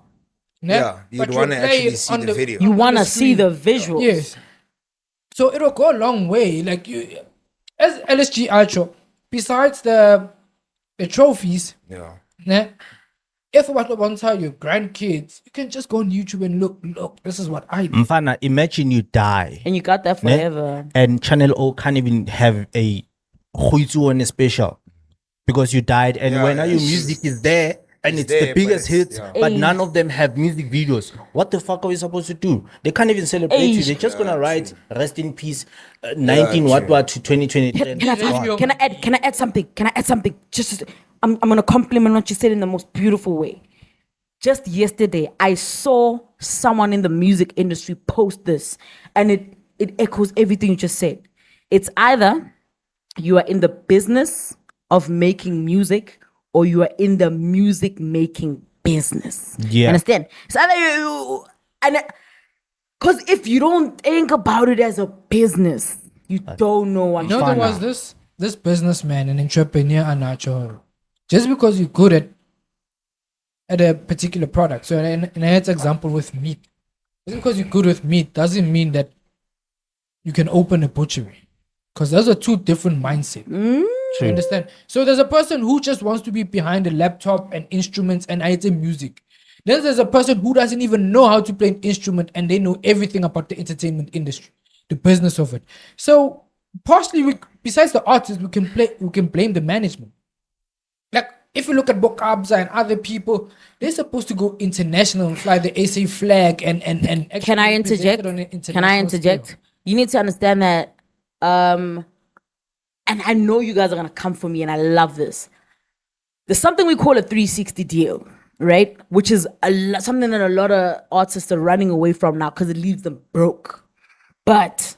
Ne? yeah. You'd But you want to play actually it see on the video. You on want to the see screen. the visuals. Yes. So it'll go a long way. Like you, as LSG Archo, besides the trophies, Yeah, ne? If what want to tell your grandkids, you can just go on YouTube and look, this is what I did. Mfana, imagine you die. And you got that ne? forever. And Channel O can't even have a Huizu on a special because you died. And Yeah, when now your it's- music is there and it's there, the but biggest it's- hits, yeah. but none of them have music videos. What the fuck are we supposed to do? They can't even celebrate you. They're just gonna write "Rest in Peace" 19 what to 2023. Can I add something? Can I add something? Just I'm gonna compliment what you said in the most beautiful way. Just yesterday, I saw someone in the music industry post this, and it echoes everything you just said. It's either you are in the business of making music or you are in the music making business. Yeah. Understand? It's either you and because if you don't think about it as a business, you don't know what You know, you're there was this businessman and entrepreneur, Anacho. Just because you're good at a particular product. So, in I had an example with meat. Just because you're good with meat doesn't mean that you can open a butchery. Because those are two different mindsets. You understand? So there's a person who just wants to be behind a laptop and instruments and item music. Then there's a person who doesn't even know how to play an instrument and they know everything about the entertainment industry, the business of it. So partially, besides the artists, we can blame the management. Like if you look at Bokabza and other people, they're supposed to go international and fly the SA flag and Can I actually represent interject? it on an Can I international interject? scale. You need to understand that, and I know you guys are gonna come for me, and I love this. There's something we call a 360 deal, right? Which is something that a lot of artists are running away from now because it leaves them broke. But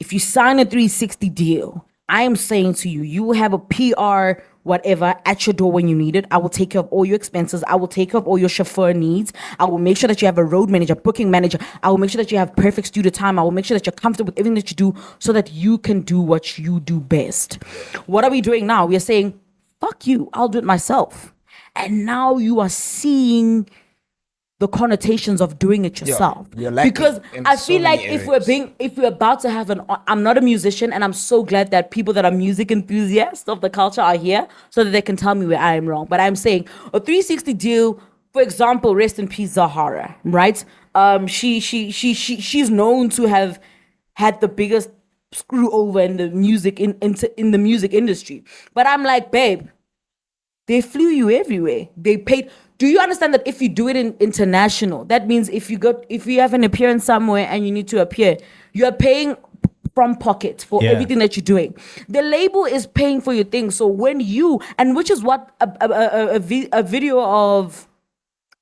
if you sign a 360 deal, I am saying to you, you have a PR whatever at your door when you need it. I will take care of all your expenses. I will take care of all your chauffeur needs. I will make sure that you have a road manager, booking manager. I will make sure that you have perfect studio time. I will make sure that you're comfortable with everything that you do so that you can do what you do best. What are we doing now? We are saying, fuck you, I'll do it myself. And now you are seeing the connotations of doing it yourself. Because I feel like if we're about to have I'm not a musician, and I'm so glad that people that are music enthusiasts of the culture are here so that they can tell me where I am wrong. But I'm saying a 360 deal, for example, rest in peace Zahara, right? She's known to have had the biggest screw over in the music in the music industry. But I'm like, babe, they flew you everywhere. They paid. Do you understand that if you do it in international, that means if you have an appearance somewhere and you need to appear, you are paying from pocket for everything that you're doing. The label is paying for your thing. So when which is what a video of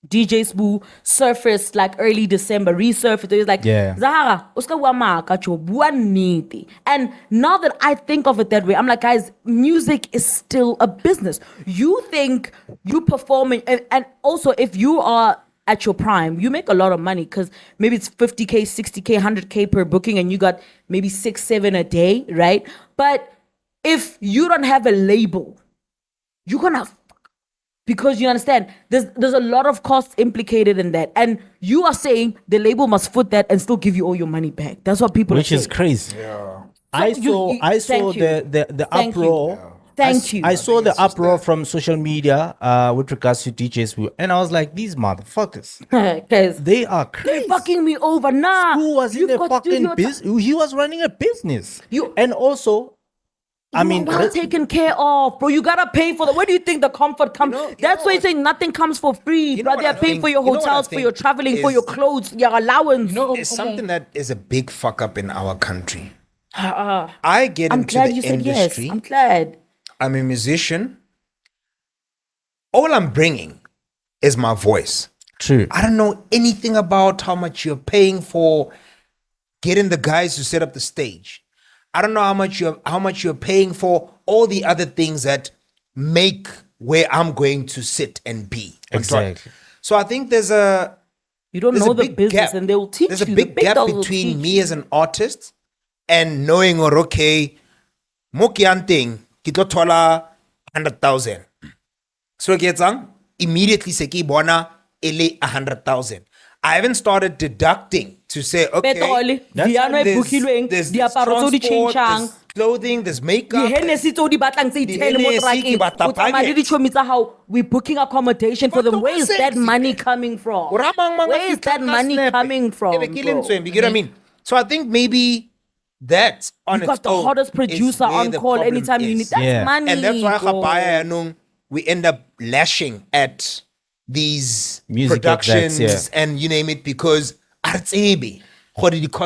DJ Spoo surfaced like early December, resurfaced. It was like, Zahara, uska wa maka cho buaniti. And now that I think of it that way, I'm like, guys, music is still a business. You think you performing, and also if you are at your prime, you make a lot of money because maybe it's 50K, 60K, 100K per booking, and you got maybe 6, 7 a day, right? But if you don't have a label, you're gonna, because you understand, there's a lot of costs implicated in that, and you are saying the label must foot that and still give you all your money back. That's what people which are is saying. Crazy. Yeah. I saw the uproar. Thank you. I saw the uproar from social media with regards to DJs, and I was like, these motherfuckers, because they are crazy. They're fucking me over. Nah, who was in a fucking business? He was running a business. And also, I mean, well taken care of, bro. You gotta pay for the. Where do you think the comfort comes? That's why you're saying nothing comes for free, bro. They're paying for your hotels, for your traveling, for your clothes, your allowance. It's something that is a big fuck up in our country. I get into the industry. Yes. I'm glad. I'm a musician. All I'm bringing is my voice. True. I don't know anything about how much you're paying for getting the guys to set up the stage. I don't know how much you're paying for all the other things that make where I'm going to sit and be. Exactly. So I think you don't know the business gap. and they will teach you. There's a big gap between me as an artist and knowing, or okay, mokianting kitlo thola 100,000. So ketsang immediately seki bona ele 100,000. I haven't started deducting to say, okay, there's transport, there's clothing, there's makeup. We're booking accommodation for them. Where is that money coming from? Where is that money coming from? You get what I mean? So I think maybe that on you got the hottest producer on call anytime you need. That's money. And that's why we end up lashing at these music productions and you name it, because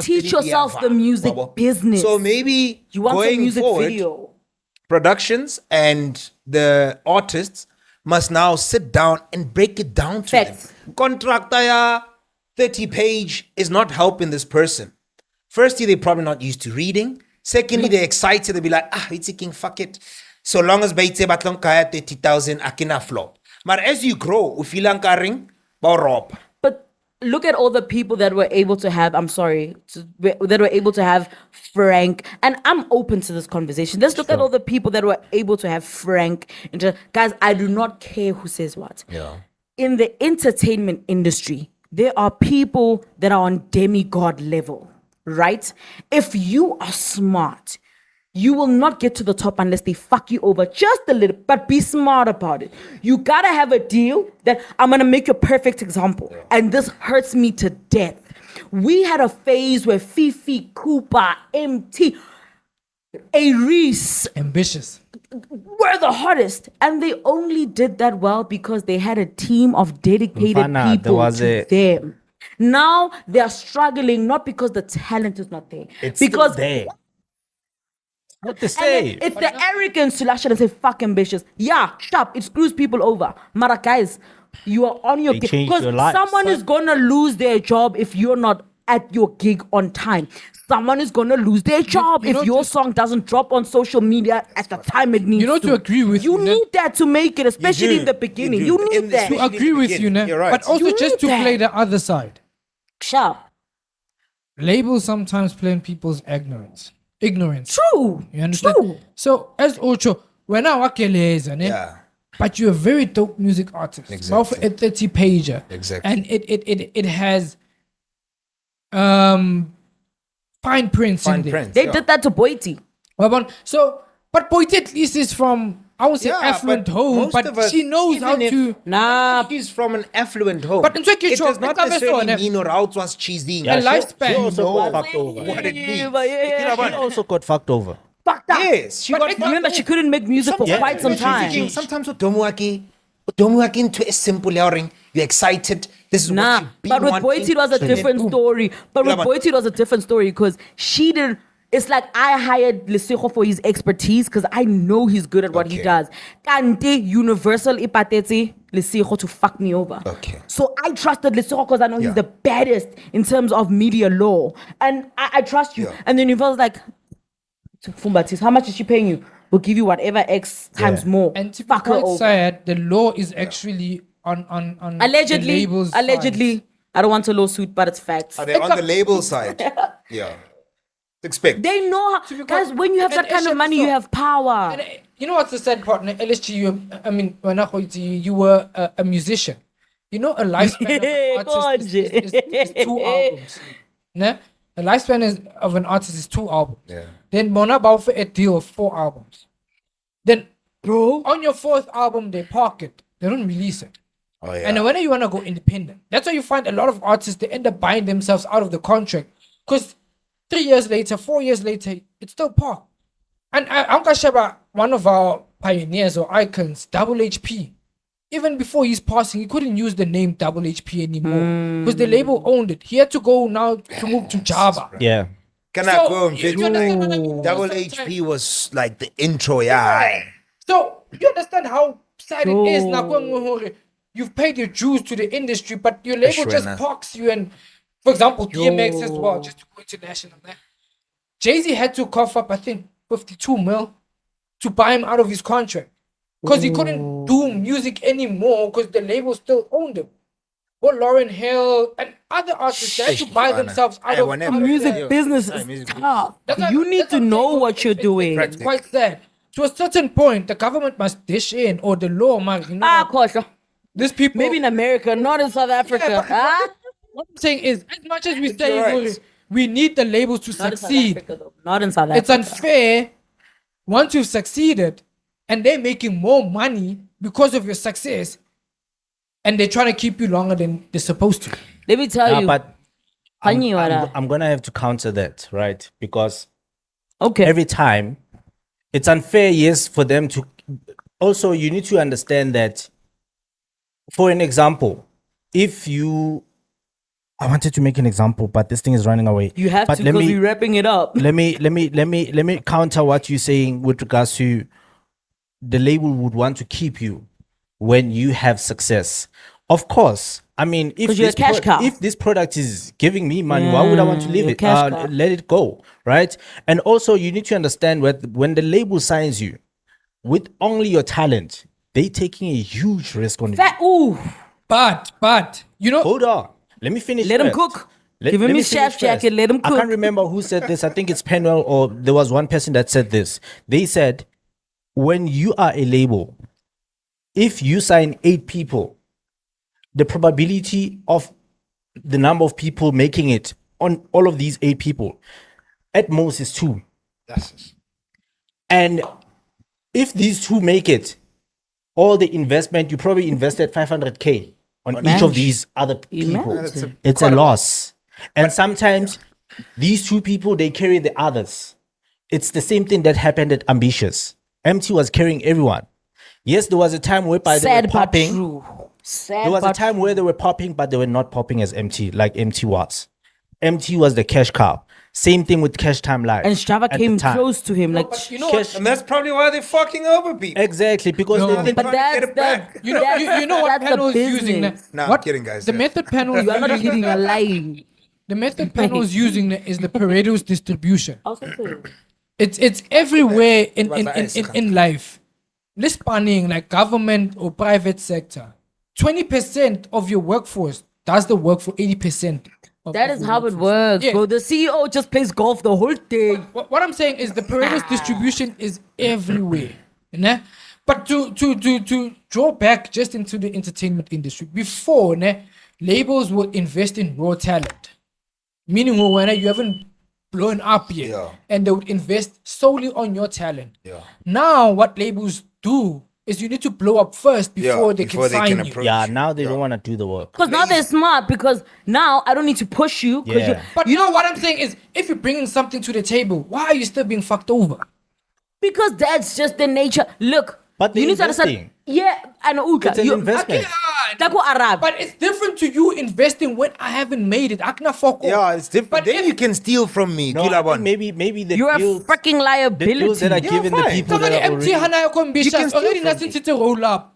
teach yourself the music business. So maybe you want going a music forward, video. Productions and the artists must now sit down and break it down to them. Contractor 30-page is not helping this person. Firstly, they're probably not used to reading. Secondly, they're excited. They'll be like, it's a fuck it. So long as baitse batlong kaya 30,000 akina flop. But as you grow, but look at all the people that were able to have, that were able to have frank, and I'm open to this conversation. Let's look at all the people that were able to have frank. Guys, I do not care who says what. Yeah. In the entertainment industry, there are people that are on demigod level, right? If you are smart, you will not get to the top unless they fuck you over just a little, but be smart about it. You gotta have a deal that I'm gonna make you a perfect example. And this hurts me to death. We had a phase where Fifi, Cooper, MT, Aries, ambitious, were the hottest. And they only did that well because they had a team of dedicated people to them. Now they're struggling, not because the talent is not there. It's because still there. What to say? It's the arrogance to lash out and say fuck ambitious. Yeah, sharp. It screws people over. Mara guys, you are on your gig. Because someone is gonna lose their job if you're not at your gig on time. someone is gonna lose their job you know, if your just- song doesn't drop on social media at the time it needs You know, to agree with you you, need that to make it, especially do. in the beginning. do. You need In the- that. to especially agree in the with you, beginning. ne? You're right. But also You just to need play that. the other side. Sharp. Labels sometimes play in people's ignorance. True. You understand? True. So as Ocho, when I walk Yeah. but you're a very dope music artist. Exactly. Well, for a 30 pager. Exactly. And it has fine prints in Fine there. print. They yeah. did that to Boiti. So, but Boite at least is from, I would say, Yeah, affluent but home, most but of us, she knows how even if- to. Nah. She's from an affluent home. But in fact, it it's does your- not it's a necessarily vessel, mean or out was cheesy. A lifespan. She also know got fucked over. what it means. Yeah. She also got fucked over. Fucked up. Yes, she But got it- Remember, she couldn't make music for Yeah. quite some time. Thinking, sometimes with Domuaki into a simple ring. You're excited. This is Nah, what you've been but with wanting. Boiti it was a different story. But with Yeah, but- Boiti it was a different story because she didn't. It's like I hired Lesego for his expertise because I know he's good at what he Okay. does. Kante Universal ipatetse Lesego to fuck me over. Okay. So I trusted Lesego because I know Yeah. he's the baddest in terms of media law, and I trust you. Yeah. And then Universal's like, Fumbatis, how much is she paying you? We'll give you whatever X times Yeah. more. And to be fuck her quite over. sad, the law is actually on the Allegedly, label's side. I don't want a lawsuit, but it's facts. Are they on the label side? Yeah. Expect. They know how, be guys, quite- when you have and that kind it's of money, so- you have power. And you know what's the sad part? LSG, you were a musician. You know, a lifespan of an artist is 2 albums. Ne? The lifespan of an artist is 2 albums. Yeah. Then Mona bought for a deal of 4 albums. Then, Bro, on your 4th album, they park it. They don't release it. Oh yeah. And then when you want to go independent, that's why you find a lot of artists, they end up buying themselves out of the contract. Because 3 years later, 4 years later, it's still parked. And Uncle Sheba, one of our pioneers or icons, Double HP, even before he's passing, he couldn't use the name Double HP anymore because the label owned it. He had to go now to move to Java. Yeah. Can I So, go and you understand what I mean? Double Sometimes- HP was like the intro, yeah. So you understand how sad it is now. You've paid your dues to the industry, but your label just Sure, parks you. And for example, DMX as well, just to go international. Jay-Z had to cough up, I think, 52 mil to buy him out of his contract because he couldn't do music anymore because the label still owned him. Or Lauryn Hill and other artists they had to buy themselves out of whenever- out of music their- business Yeah, is music tough. That's what- You need that's to what I'm know saying. what you're doing. It's quite sad. To a certain point, the government must dish in, or the law must. You know, Ah, Kosha. these people. Maybe in America, not in South Africa. but- Ah? What I'm saying is, as much as we say right. we need the labels to Not in South succeed, Africa, though. Not in South Africa. it's unfair once you've succeeded and they're making more money because of your success, and they're trying to keep you longer than they're supposed to. Let me tell you. But Funny, wala. I'm gonna have to counter that, right? Because Okay. every time it's unfair, yes, for them to also you need to understand that for an example, if you I wanted to make an example, but this thing is running away. You have but to because we're wrapping it up. let me counter what you're saying with regards to the label would want to keep you when you have success. Of course, I mean, if 'Cause you're a cash cow. if this product is giving me money, why would I want to leave you're a it? cash cow. Let it go, right? And also, you need to understand when the label signs you with only your talent, they taking a huge risk on you. Ooh, But you know, Hold on, let me finish. let him first. cook. Give him me his chef finish jacket. first. Let him I cook. can't remember who said this. I think it's Penwell, or there was one person that said this. They said, when you are a label, if you sign 8 people, the probability of the number of people making it on all of these 8 people at most is 2. And if these 2 make it, all the investment, you probably invested 500K on each of these other people. Imagine. It's a loss. And sometimes these 2 people, they carry the others. It's the same thing that happened at Ambitious. MT was carrying everyone. Yes, there was a time whereby they were Sad but popping. true. Sad There was a but time where they were popping, but they were not popping as MT, like MT was. MT was the cash cow. Same thing with Cash Time Live. And Strava at the came time. close to him. Like, but you know Cash- what? And that's probably why they're fucking over people. Exactly, because they think but trying to that's get it back. that. You know, you know what that's panel the is using. business. Nah, I'm what kidding, guys. The Yeah. method panel is You are not using. kidding. You're lying. The method Pano's using is the Pareto's distribution. Also too. It's everywhere in life. Less planning, like government or private sector. 20% of your workforce does the work for 80%. That is how it works, Yeah. bro. The CEO just plays golf the whole day. What I'm saying is the Pareto's distribution is everywhere. Né? But to draw back just into the entertainment industry, before labels would invest in raw talent. Meaning when you haven't blown up yet, and they would invest solely on your talent. Now what labels do is you need to blow up first before they can sign you. Yeah, now they don't want to do the work. Because now they're smart. Because now I don't need to push you. Yeah. But you know what I'm saying is, if you're bringing something to the table, why are you still being fucked over? Because that's just the nature. Look, But you they're need to understand. investing. Yeah, I know. It's an investment. Tako Arab. But it's different to you investing when I haven't made it. I can fuck off. Yeah, it's different. But Then if- you can steal from me. No, I think Kilabon. maybe the You're a deals, freaking the deals that are liability. given the fine. people Somebody that are empty already... Hana ambitious. can steal Already from nothing to roll up.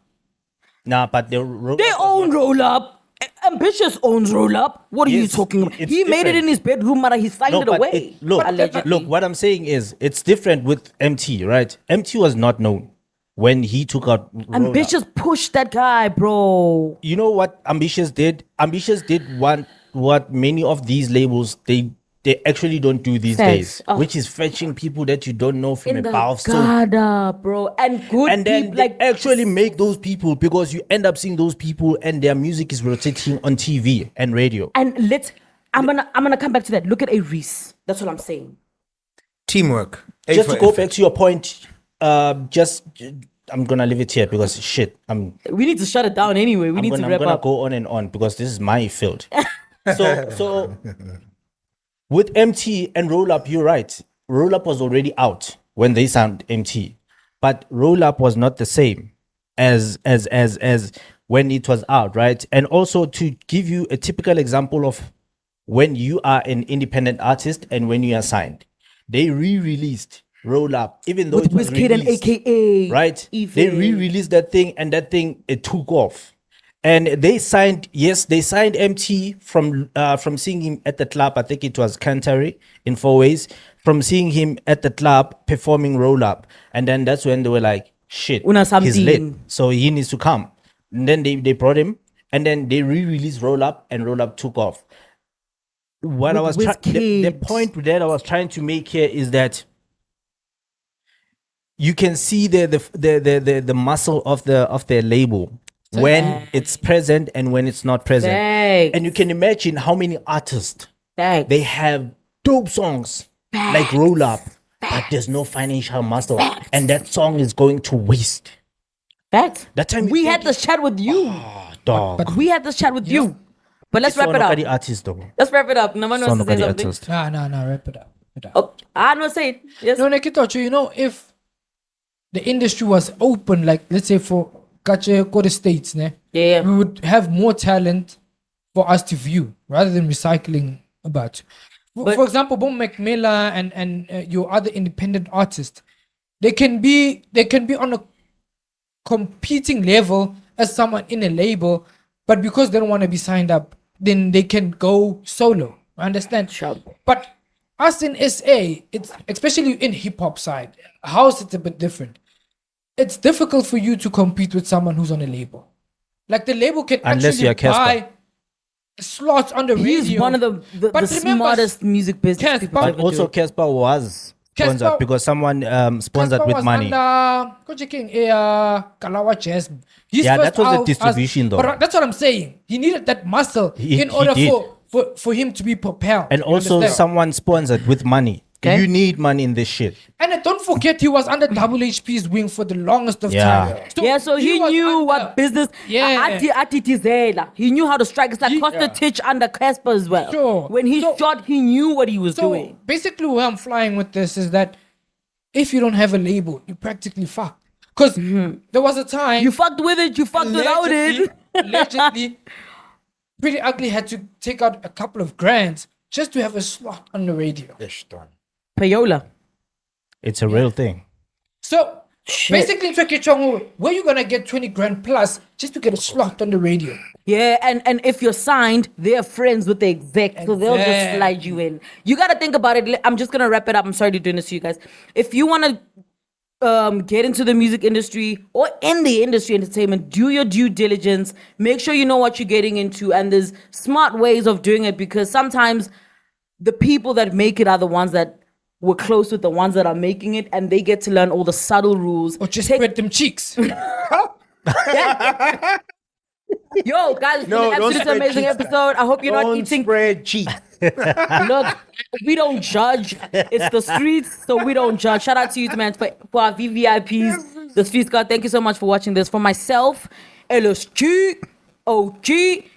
Nah, but They own Roll Up. Ambitious owns Roll Up. What are you Yes, talking about? it's He made it different. in his bedroom, but he signed it away. Allegedly. Look, what I'm saying is it's different with MT, right? MT was not known when he took out Roll Up. Ambitious pushed that guy, bro. You know what Ambitious did? Ambitious did what many of these labels they actually don't do these Facts. days, which is fetching people that you don't know from In the above. So Gada, bro. And good and then people, they like actually make those people, because you end up seeing those people and their music is rotating on TV and radio. and I'm gonna come back to that. Look at a Reese. That's what I'm saying. Teamwork. A Just for to go effort. back to your point, I'm gonna leave it here because shit, We need to shut it down anyway. We need to I'm wrap gonna up. go on and on because this is my field. So with MT and Roll Up, you're right. Roll Up was already out when they signed MT, but Roll Up was not the same as when it was out, right? And also to give you a typical example of when you are an independent artist and when you are signed, they re-released Roll Up, even though With it was Wizkid and released, AKA. right? Eve. They re-released that thing, and that thing it took off. And they signed MT from seeing him at the club. I think it was Canterbury in 4 Ways. From seeing him at the club performing Roll Up, and then that's when they were like, "Shit, Una he's lit, something. so he needs to come." And then they brought him, and then they re-released Roll Up, and Roll Up took off. What I was With the Wizkid. point that I was trying to make here is that you can see the muscle of their label when it's present and when it's not present. Thanks. And you can imagine how many artists Thanks. they have dope songs like Roll Up, but there's no financial muscle, and that song is going to waste. Facts. That time We had this chat with you. dog. We had this chat with you. But let's wrap it So up. nobody artist though. Let's wrap it up. No one So wants to say nobody something. artist. Nah, wrap it up. Oh, I know, say it. Yes. No, Nekitocho, you know, if the industry was open, like let's say for Kache go the States, Yeah. we would have more talent for us to view rather than recycling about. For example, Boom McMillan and your other independent artists, they can be on a competing level as someone in a label, but because they don't want to be signed up, then they can go solo. Understand? Sure. But us in SA, it's especially in hip hop side, house it's a bit different. It's difficult for you to compete with someone who's on a label. Like the label can Unless actually you're Casper. buy slots on the radio. He's one of the But remember, smartest music business Casper- people But ever also do. Casper was sponsored Casper- because someone sponsored Casper with was money. Under Coach King, Kalawa Jazz. His Yeah, first that was the out distribution though. But that's what I'm saying. He needed that muscle He in order did. for him to be propelled. And You also understand? someone sponsored with money. Okay. You need money in this shit. And don't forget, he was under Double HP's wing for the longest of Yeah. time. So he was knew under- what business. Yeah. Atitizela. He knew how to strike. It's like Costa Titch under Casper as well. Sure. When he So- shot, he knew what he was So doing. basically, where I'm flying with this is that if you don't have a label, you practically fucked. Because there was a time You fucked with it. You fucked without it. allegedly, Pretty Ugly had to take out a couple of grands just to have a slot on the radio. Payola. It's a real thing. So Shit. basically, Chongo, where you gonna get 20 grand plus just to get a slot on the radio? Yeah, and if you're signed, they're friends with the exec, so they'll just Exactly. slide you in. You got to think about it. I'm just gonna wrap it up. I'm sorry to do this to you guys. If you want to get into the music industry or in the industry entertainment, do your due diligence. Make sure you know what you're getting into, and there's smart ways of doing it, because sometimes the people that make it are the ones that were close with the ones that are making it, and they get to learn all the subtle rules. Or just spread them cheeks. Yo, guys, it's No, been an don't absolutely spread amazing cheeks. episode. I hope you're not Don't eating. spread cheeks. Look, we don't judge. It's the streets, so we don't judge. Shout out to you, man, for our VVIPs. The Streets God, thank you so much for watching this. For myself, LSG, OG,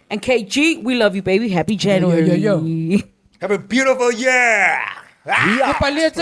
and KG, we love you, baby. Happy January. yo. Have a beautiful year. Papa, let's